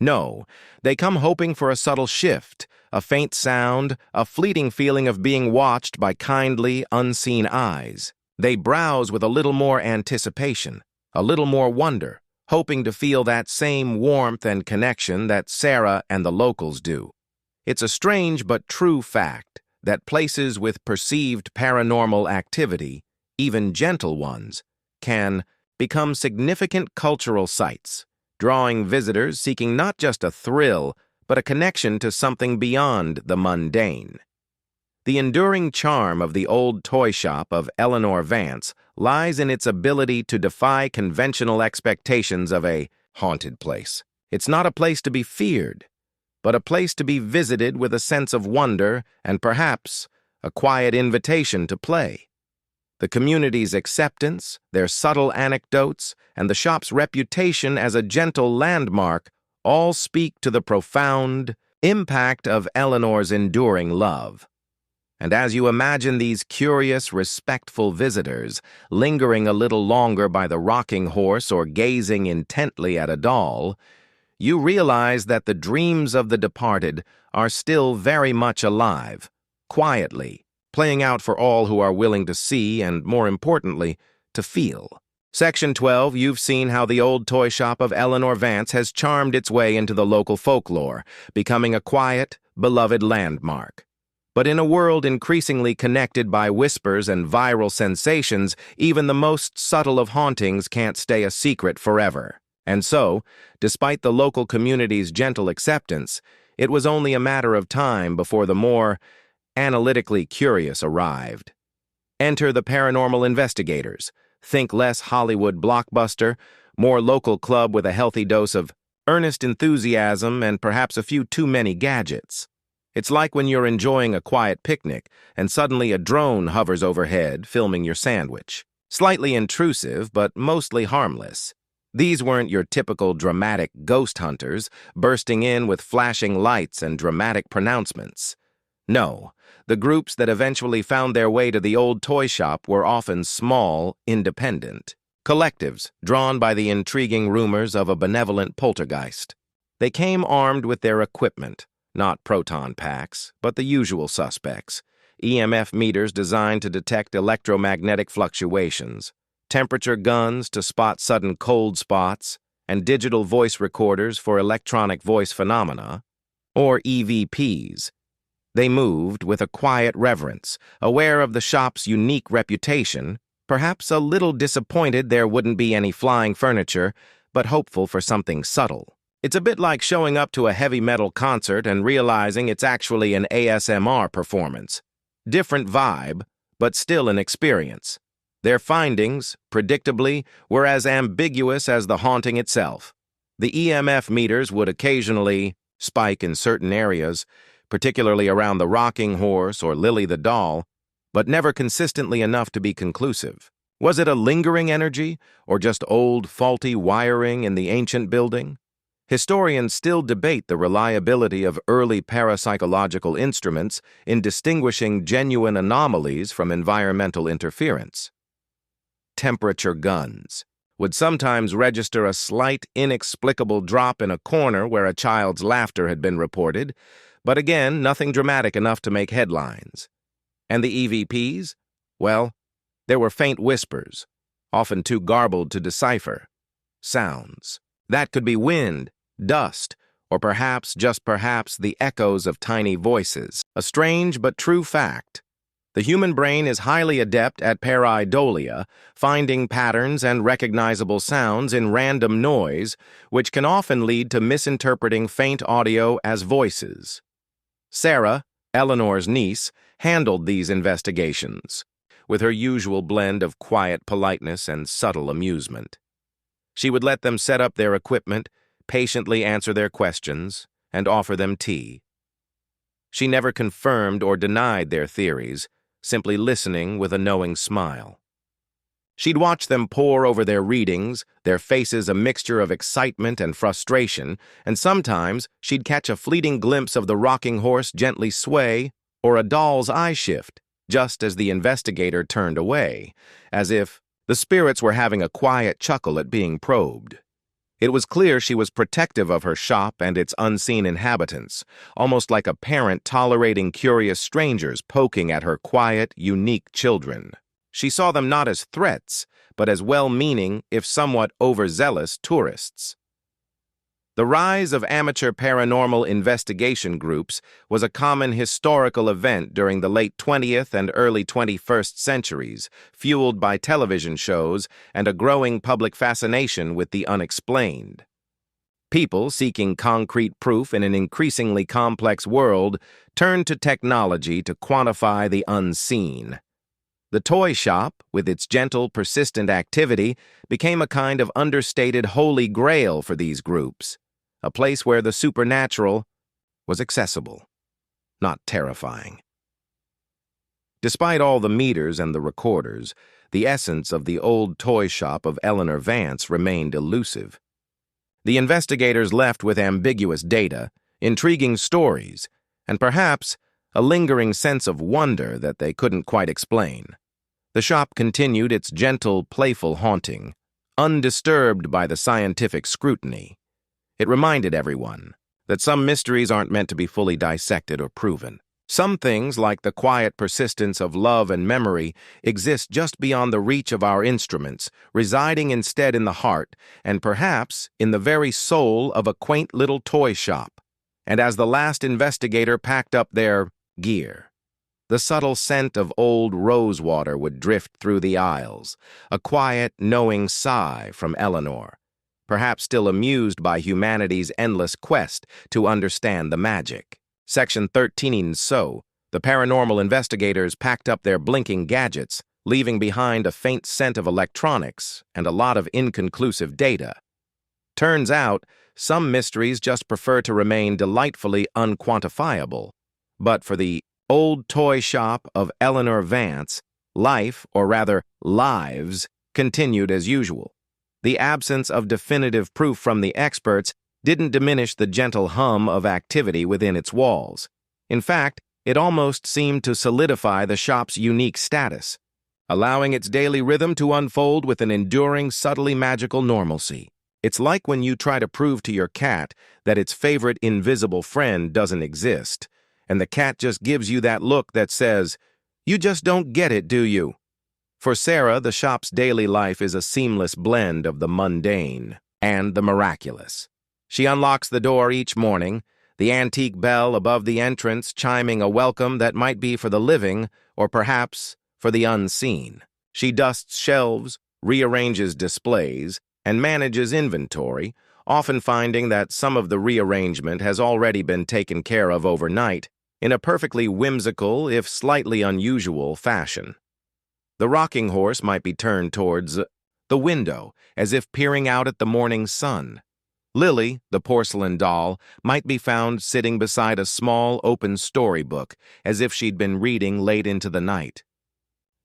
No, they come hoping for a subtle shift, a faint sound, a fleeting feeling of being watched by kindly, unseen eyes. They browse with a little more anticipation, a little more wonder, hoping to feel that same warmth and connection that Sarah and the locals do. It's a strange but true fact that places with perceived paranormal activity, even gentle ones, can become significant cultural sites, drawing visitors seeking not just a thrill, but a connection to something beyond the mundane. The enduring charm of the old toy shop of Eleanor Vance lies in its ability to defy conventional expectations of a haunted place. It's not a place to be feared, but a place to be visited with a sense of wonder and perhaps a quiet invitation to play. The community's acceptance, their subtle anecdotes, and the shop's reputation as a gentle landmark all speak to the profound impact of Eleanor's enduring love. And as you imagine these curious, respectful visitors lingering a little longer by the rocking horse or gazing intently at a doll, you realize that the dreams of the departed are still very much alive, quietly, playing out for all who are willing to see and, more importantly, to feel. Section 12, you've seen how the old toy shop of Eleanor Vance has charmed its way into the local folklore, becoming a quiet, beloved landmark. But in a world increasingly connected by whispers and viral sensations, even the most subtle of hauntings can't stay a secret forever. And so, despite the local community's gentle acceptance, it was only a matter of time before the more analytically curious arrived. Enter the paranormal investigators. Think less Hollywood blockbuster, more local club with a healthy dose of earnest enthusiasm and perhaps a few too many gadgets. It's like when you're enjoying a quiet picnic and suddenly a drone hovers overhead, filming your sandwich. Slightly intrusive, but mostly harmless. These weren't your typical dramatic ghost hunters, bursting in with flashing lights and dramatic pronouncements. No, the groups that eventually found their way to the old toy shop were often small, independent collectives drawn by the intriguing rumors of a benevolent poltergeist. They came armed with their equipment, not proton packs, but the usual suspects: EMF meters designed to detect electromagnetic fluctuations, temperature guns to spot sudden cold spots, and digital voice recorders for electronic voice phenomena, or EVPs. They moved with a quiet reverence, aware of the shop's unique reputation, perhaps a little disappointed there wouldn't be any flying furniture, but hopeful for something subtle. It's a bit like showing up to a heavy metal concert and realizing it's actually an ASMR performance. Different vibe, but still an experience. Their findings, predictably, were as ambiguous as the haunting itself. The EMF meters would occasionally spike in certain areas, particularly around the rocking horse or Lily the doll, but never consistently enough to be conclusive. Was it a lingering energy, or just old, faulty wiring in the ancient building? Historians still debate the reliability of early parapsychological instruments in distinguishing genuine anomalies from environmental interference. Temperature guns would sometimes register a slight, inexplicable drop in a corner where a child's laughter had been reported, but again, nothing dramatic enough to make headlines. And the EVPs? Well, there were faint whispers, often too garbled to decipher. Sounds. That could be wind, dust, or perhaps, just perhaps, the echoes of tiny voices. A strange but true fact. The human brain is highly adept at pareidolia, finding patterns and recognizable sounds in random noise, which can often lead to misinterpreting faint audio as voices. Sarah, Eleanor's niece, handled these investigations, with her usual blend of quiet politeness and subtle amusement. She would let them set up their equipment, patiently answer their questions, and offer them tea. She never confirmed or denied their theories, simply listening with a knowing smile. She'd watch them pore over their readings, their faces a mixture of excitement and frustration, and sometimes she'd catch a fleeting glimpse of the rocking horse gently sway or a doll's eye shift, just as the investigator turned away, as if the spirits were having a quiet chuckle at being probed. It was clear she was protective of her shop and its unseen inhabitants, almost like a parent tolerating curious strangers poking at her quiet, unique children. She saw them not as threats, but as well-meaning, if somewhat overzealous, tourists. The rise of amateur paranormal investigation groups was a common historical event during the late 20th and early 21st centuries, fueled by television shows and a growing public fascination with the unexplained. People seeking concrete proof in an increasingly complex world turned to technology to quantify the unseen. The toy shop, with its gentle, persistent activity, became a kind of understated holy grail for these groups, a place where the supernatural was accessible, not terrifying. Despite all the meters and the recorders, the essence of the old toy shop of Eleanor Vance remained elusive. The investigators left with ambiguous data, intriguing stories, and perhaps a lingering sense of wonder that they couldn't quite explain. The shop continued its gentle, playful haunting, undisturbed by the scientific scrutiny. It reminded everyone that some mysteries aren't meant to be fully dissected or proven. Some things, like the quiet persistence of love and memory, exist just beyond the reach of our instruments, residing instead in the heart, and perhaps in the very soul of a quaint little toy shop. And as the last investigator packed up their gear, the subtle scent of old rosewater would drift through the aisles, a quiet, knowing sigh from Eleanor, perhaps still amused by humanity's endless quest to understand the magic. Section 13. So, the paranormal investigators packed up their blinking gadgets, leaving behind a faint scent of electronics and a lot of inconclusive data. Turns out, some mysteries just prefer to remain delightfully unquantifiable. But for the old toy shop of Eleanor Vance, life, or rather lives, continued as usual. The absence of definitive proof from the experts didn't diminish the gentle hum of activity within its walls. In fact, it almost seemed to solidify the shop's unique status, allowing its daily rhythm to unfold with an enduring, subtly magical normalcy. It's like when you try to prove to your cat that its favorite invisible friend doesn't exist, and the cat just gives you that look that says, "You just don't get it, do you?" For Sarah, the shop's daily life is a seamless blend of the mundane and the miraculous. She unlocks the door each morning, the antique bell above the entrance chiming a welcome that might be for the living or perhaps for the unseen. She dusts shelves, rearranges displays, and manages inventory, often finding that some of the rearrangement has already been taken care of overnight in a perfectly whimsical, if slightly unusual, fashion. The rocking horse might be turned towards the window, as if peering out at the morning sun. Lily, the porcelain doll, might be found sitting beside a small, open storybook, as if she'd been reading late into the night.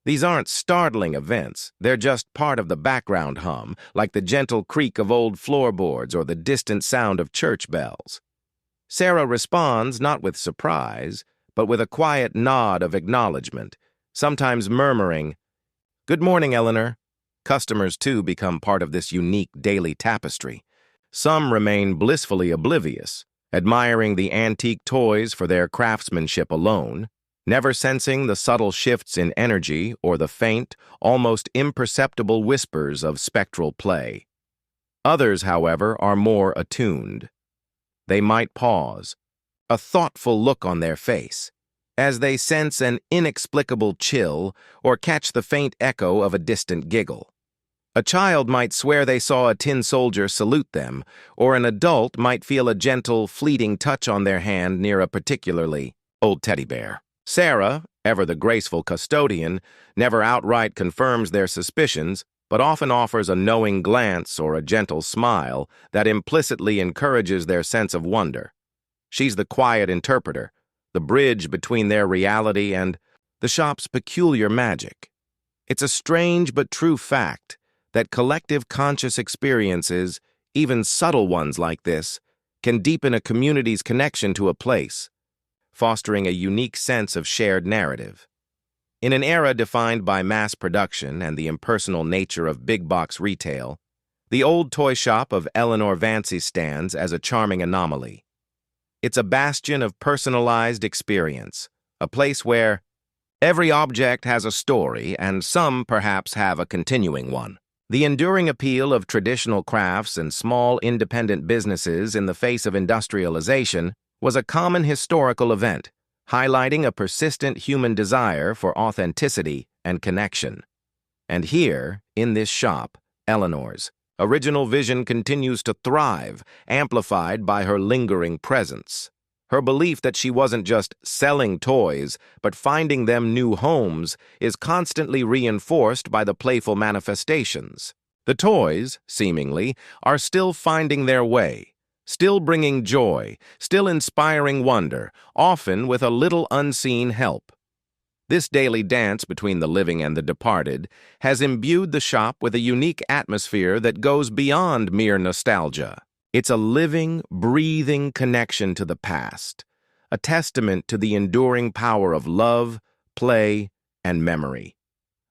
These aren't startling events, they're just part of the background hum, like the gentle creak of old floorboards or the distant sound of church bells. Sarah responds not with surprise, but with a quiet nod of acknowledgement, sometimes murmuring, "Good morning, Eleanor." Customers, too, become part of this unique daily tapestry. Some remain blissfully oblivious, admiring the antique toys for their craftsmanship alone, never sensing the subtle shifts in energy or the faint, almost imperceptible whispers of spectral play. Others, however, are more attuned. They might pause, a thoughtful look on their face, as they sense an inexplicable chill or catch the faint echo of a distant giggle. A child might swear they saw a tin soldier salute them, or an adult might feel a gentle, fleeting touch on their hand near a particularly old teddy bear. Sarah, ever the graceful custodian, never outright confirms their suspicions, but often offers a knowing glance or a gentle smile that implicitly encourages their sense of wonder. She's the quiet interpreter, the bridge between their reality and the shop's peculiar magic. It's a strange but true fact that collective conscious experiences, even subtle ones like this, can deepen a community's connection to a place, fostering a unique sense of shared narrative. In an era defined by mass production and the impersonal nature of big-box retail, the old toy shop of Eleanor Vance stands as a charming anomaly. It's a bastion of personalized experience, a place where every object has a story and some perhaps have a continuing one. The enduring appeal of traditional crafts and small independent businesses in the face of industrialization was a common historical event, highlighting a persistent human desire for authenticity and connection. And here, in this shop, Eleanor's original vision continues to thrive, amplified by her lingering presence. Her belief that she wasn't just selling toys, but finding them new homes, is constantly reinforced by the playful manifestations. The toys, seemingly, are still finding their way, still bringing joy, still inspiring wonder, often with a little unseen help. This daily dance between the living and the departed has imbued the shop with a unique atmosphere that goes beyond mere nostalgia. It's a living, breathing connection to the past, a testament to the enduring power of love, play, and memory.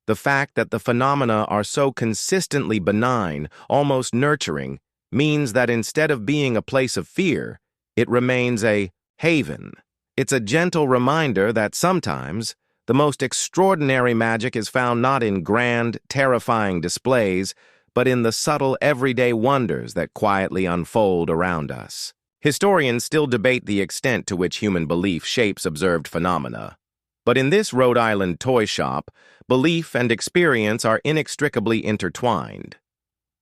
The fact that the phenomena are so consistently benign, almost nurturing, means that instead of being a place of fear, it remains a haven. It's a gentle reminder that sometimes the most extraordinary magic is found not in grand, terrifying displays, but in the subtle everyday wonders that quietly unfold around us. Historians still debate the extent to which human belief shapes observed phenomena. But in this Rhode Island toy shop, belief and experience are inextricably intertwined.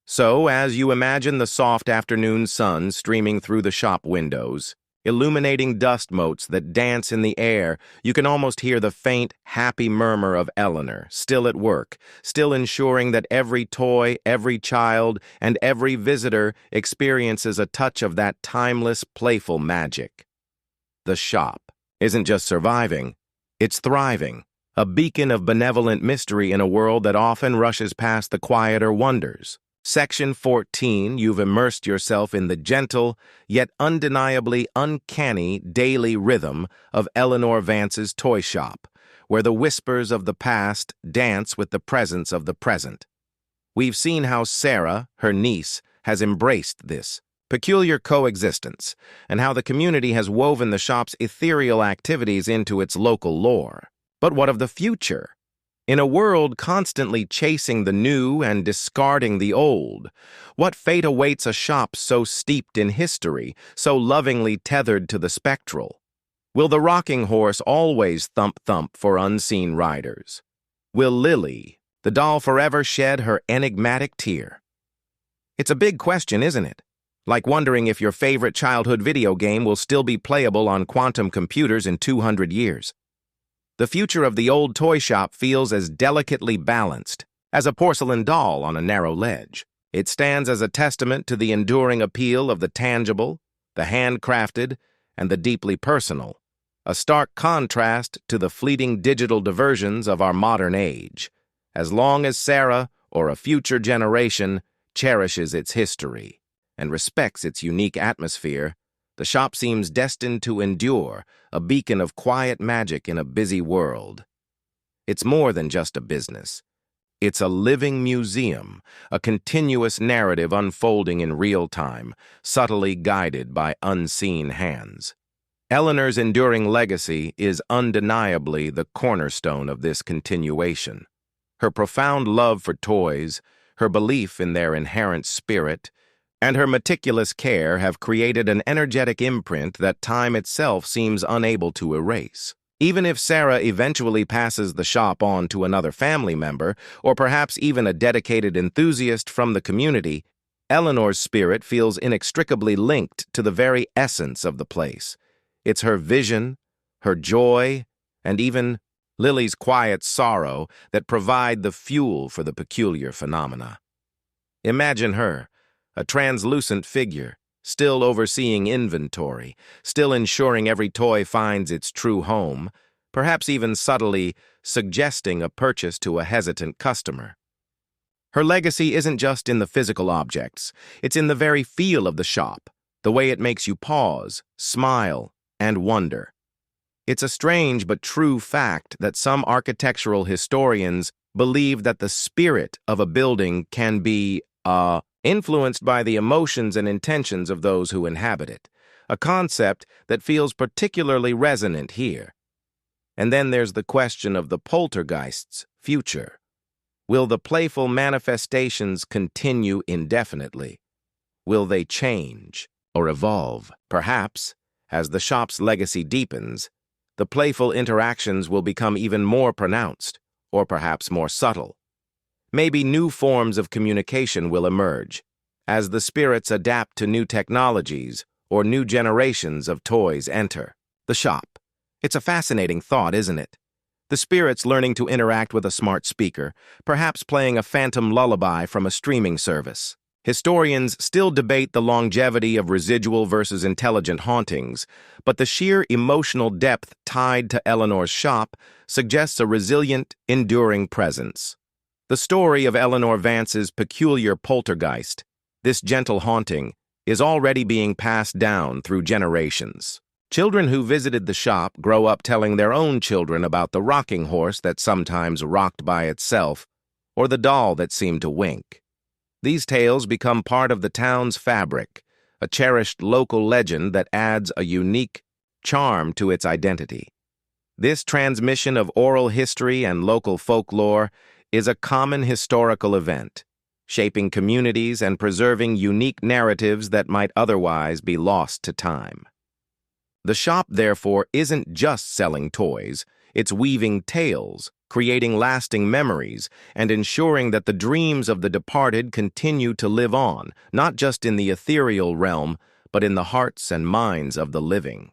So, as you imagine the soft afternoon sun streaming through the shop windows, illuminating dust motes that dance in the air, you can almost hear the faint, happy murmur of Eleanor, still at work, still ensuring that every toy, every child, and every visitor experiences a touch of that timeless, playful magic. The shop isn't just surviving, it's thriving, a beacon of benevolent mystery in a world that often rushes past the quieter wonders. Section 14, you've immersed yourself in the gentle, yet undeniably uncanny daily rhythm of Eleanor Vance's toy shop, where the whispers of the past dance with the presence of the present. We've seen how Sarah, her niece, has embraced this peculiar coexistence, and how the community has woven the shop's ethereal activities into its local lore. But what of the future? In a world constantly chasing the new and discarding the old, what fate awaits a shop so steeped in history, so lovingly tethered to the spectral? Will the rocking horse always thump-thump for unseen riders? Will Lily, the doll, forever shed her enigmatic tear? It's a big question, isn't it? Like wondering if your favorite childhood video game will still be playable on quantum computers in 200 years. The future of the old toy shop feels as delicately balanced as a porcelain doll on a narrow ledge. It stands as a testament to the enduring appeal of the tangible, the handcrafted, and the deeply personal, a stark contrast to the fleeting digital diversions of our modern age. As long as Sarah, or a future generation, cherishes its history and respects its unique atmosphere, the shop seems destined to endure, a beacon of quiet magic in a busy world. It's more than just a business. It's a living museum, a continuous narrative unfolding in real time, subtly guided by unseen hands. Eleanor's enduring legacy is undeniably the cornerstone of this continuation. Her profound love for toys, her belief in their inherent spirit, and her meticulous care have created an energetic imprint that time itself seems unable to erase. Even if Sarah eventually passes the shop on to another family member, or perhaps even a dedicated enthusiast from the community, Eleanor's spirit feels inextricably linked to the very essence of the place. It's her vision, her joy, and even Lily's quiet sorrow that provide the fuel for the peculiar phenomena. Imagine her, a translucent figure, still overseeing inventory, still ensuring every toy finds its true home, perhaps even subtly suggesting a purchase to a hesitant customer. Her legacy isn't just in the physical objects, it's in the very feel of the shop, the way it makes you pause, smile, and wonder. It's a strange but true fact that some architectural historians believe that the spirit of a building can be, influenced by the emotions and intentions of those who inhabit it, a concept that feels particularly resonant here. And then there's the question of the poltergeist's future. Will the playful manifestations continue indefinitely? Will they change or evolve? Perhaps, as the shop's legacy deepens, the playful interactions will become even more pronounced, or perhaps more subtle. Maybe new forms of communication will emerge as the spirits adapt to new technologies or new generations of toys enter the shop. It's a fascinating thought, isn't it? The spirits learning to interact with a smart speaker, perhaps playing a phantom lullaby from a streaming service. Historians still debate the longevity of residual versus intelligent hauntings, but the sheer emotional depth tied to Eleanor's shop suggests a resilient, enduring presence. The story of Eleanor Vance's peculiar poltergeist, this gentle haunting, is already being passed down through generations. Children who visited the shop grow up telling their own children about the rocking horse that sometimes rocked by itself, or the doll that seemed to wink. These tales become part of the town's fabric, a cherished local legend that adds a unique charm to its identity. This transmission of oral history and local folklore is a common historical event, shaping communities and preserving unique narratives that might otherwise be lost to time. The shop, therefore, isn't just selling toys, it's weaving tales, creating lasting memories, and ensuring that the dreams of the departed continue to live on, not just in the ethereal realm, but in the hearts and minds of the living.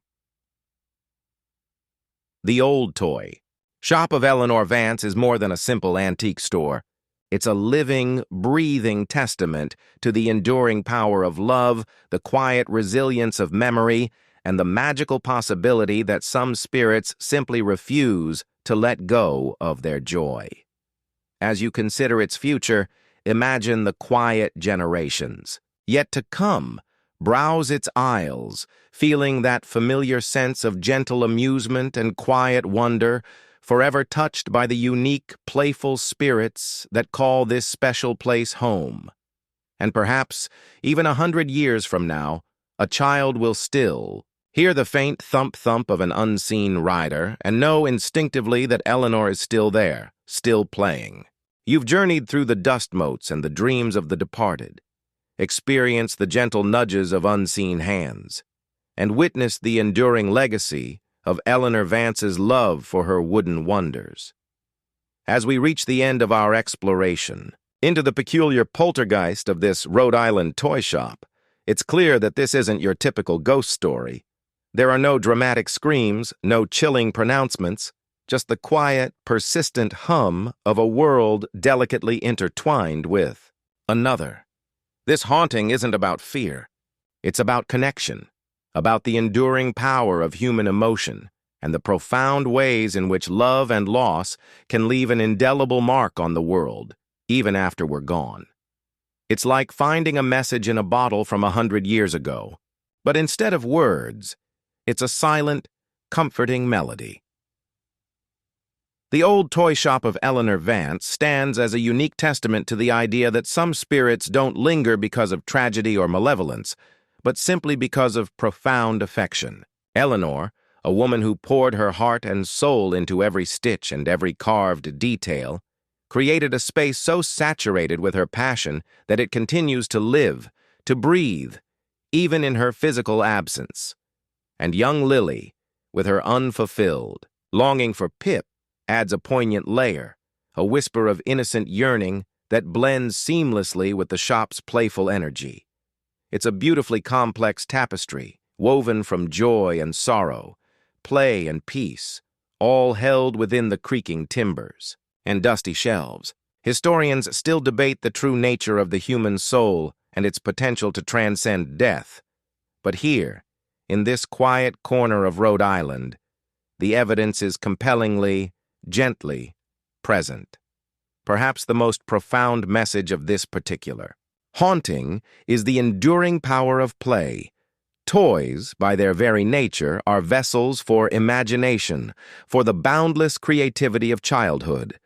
The Old Toy Shop of Eleanor Vance is more than a simple antique store. It's a living, breathing testament to the enduring power of love, the quiet resilience of memory, and the magical possibility that some spirits simply refuse to let go of their joy. As you consider its future, imagine the quiet generations, yet to come, browse its aisles, feeling that familiar sense of gentle amusement and quiet wonder, forever touched by the unique, playful spirits that call this special place home. And perhaps, even 100 years from now, a child will still hear the faint thump-thump of an unseen rider and know instinctively that Eleanor is still there, still playing. You've journeyed through the dust motes and the dreams of the departed, experienced the gentle nudges of unseen hands, and witnessed the enduring legacy of Eleanor Vance's love for her wooden wonders. As we reach the end of our exploration into the peculiar poltergeist of this Rhode Island toy shop, it's clear that this isn't your typical ghost story. There are no dramatic screams, no chilling pronouncements, just the quiet, persistent hum of a world delicately intertwined with another. This haunting isn't about fear. It's about connection, about the enduring power of human emotion, and the profound ways in which love and loss can leave an indelible mark on the world, even after we're gone. It's like finding a message in a bottle from 100 years ago, but instead of words, it's a silent, comforting melody. The old toy shop of Eleanor Vance stands as a unique testament to the idea that some spirits don't linger because of tragedy or malevolence, but simply because of profound affection. Eleanor, a woman who poured her heart and soul into every stitch and every carved detail, created a space so saturated with her passion that it continues to live, to breathe, even in her physical absence. And young Lily, with her unfulfilled longing for Pip, adds a poignant layer, a whisper of innocent yearning that blends seamlessly with the shop's playful energy. It's a beautifully complex tapestry, woven from joy and sorrow, play and peace, all held within the creaking timbers and dusty shelves. Historians still debate the true nature of the human soul and its potential to transcend death. But here, in this quiet corner of Rhode Island, the evidence is compellingly, gently present. Perhaps the most profound message of this particular haunting is the enduring power of play. Toys, by their very nature, are vessels for imagination, for the boundless creativity of childhood.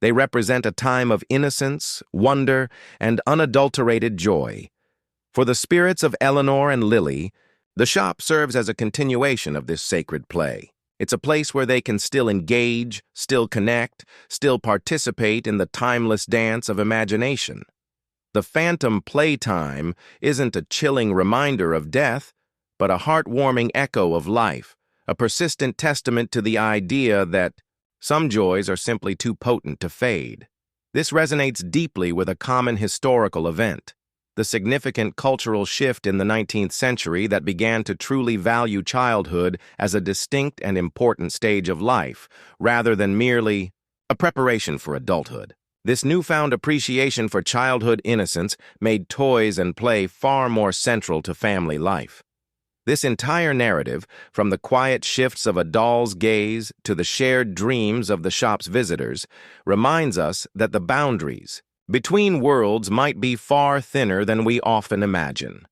They represent a time of innocence, wonder, and unadulterated joy. For the spirits of Eleanor and Lily, the shop serves as a continuation of this sacred play. It's a place where they can still engage, still connect, still participate in the timeless dance of imagination. The phantom Playtime isn't a chilling reminder of death, but a heartwarming echo of life, a persistent testament to the idea that some joys are simply too potent to fade. This resonates deeply with a common historical event, the significant cultural shift in the 19th century that began to truly value childhood as a distinct and important stage of life, rather than merely a preparation for adulthood. This newfound appreciation for childhood innocence made toys and play far more central to family life. This entire narrative, from the quiet shifts of a doll's gaze to the shared dreams of the shop's visitors, reminds us that the boundaries between worlds might be far thinner than we often imagine.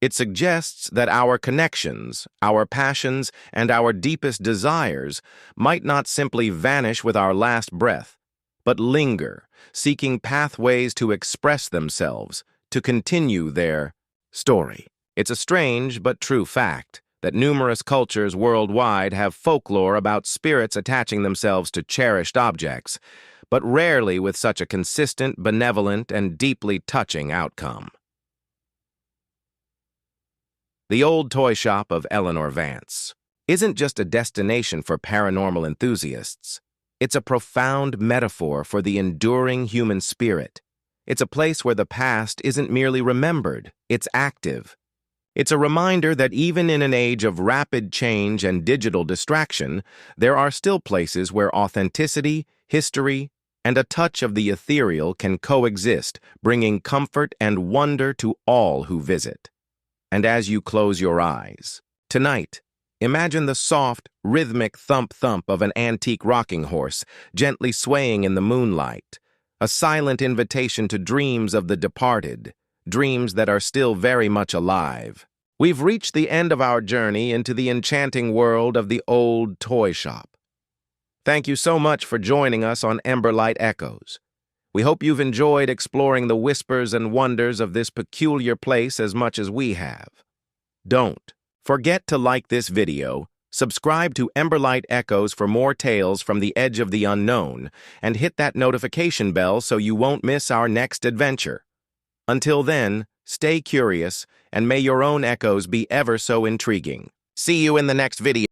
It suggests that our connections, our passions, and our deepest desires might not simply vanish with our last breath, but linger, seeking pathways to express themselves, to continue their story. It's a strange but true fact that numerous cultures worldwide have folklore about spirits attaching themselves to cherished objects, but rarely with such a consistent, benevolent, and deeply touching outcome. The old toy shop of Eleanor Vance isn't just a destination for paranormal enthusiasts. It's a profound metaphor for the enduring human spirit. It's a place where the past isn't merely remembered, it's active. It's a reminder that even in an age of rapid change and digital distraction, there are still places where authenticity, history, and a touch of the ethereal can coexist, bringing comfort and wonder to all who visit. And as you close your eyes, tonight, imagine the soft, rhythmic thump-thump of an antique rocking horse gently swaying in the moonlight, a silent invitation to dreams of the departed, dreams that are still very much alive. We've reached the end of our journey into the enchanting world of the old toy shop. Thank you so much for joining us on Emberlight Echoes. We hope you've enjoyed exploring the whispers and wonders of this peculiar place as much as we have. Don't forget to like this video, subscribe to Emberlight Echoes for more tales from the edge of the unknown, and hit that notification bell so you won't miss our next adventure. Until then, stay curious, and may your own echoes be ever so intriguing. See you in the next video.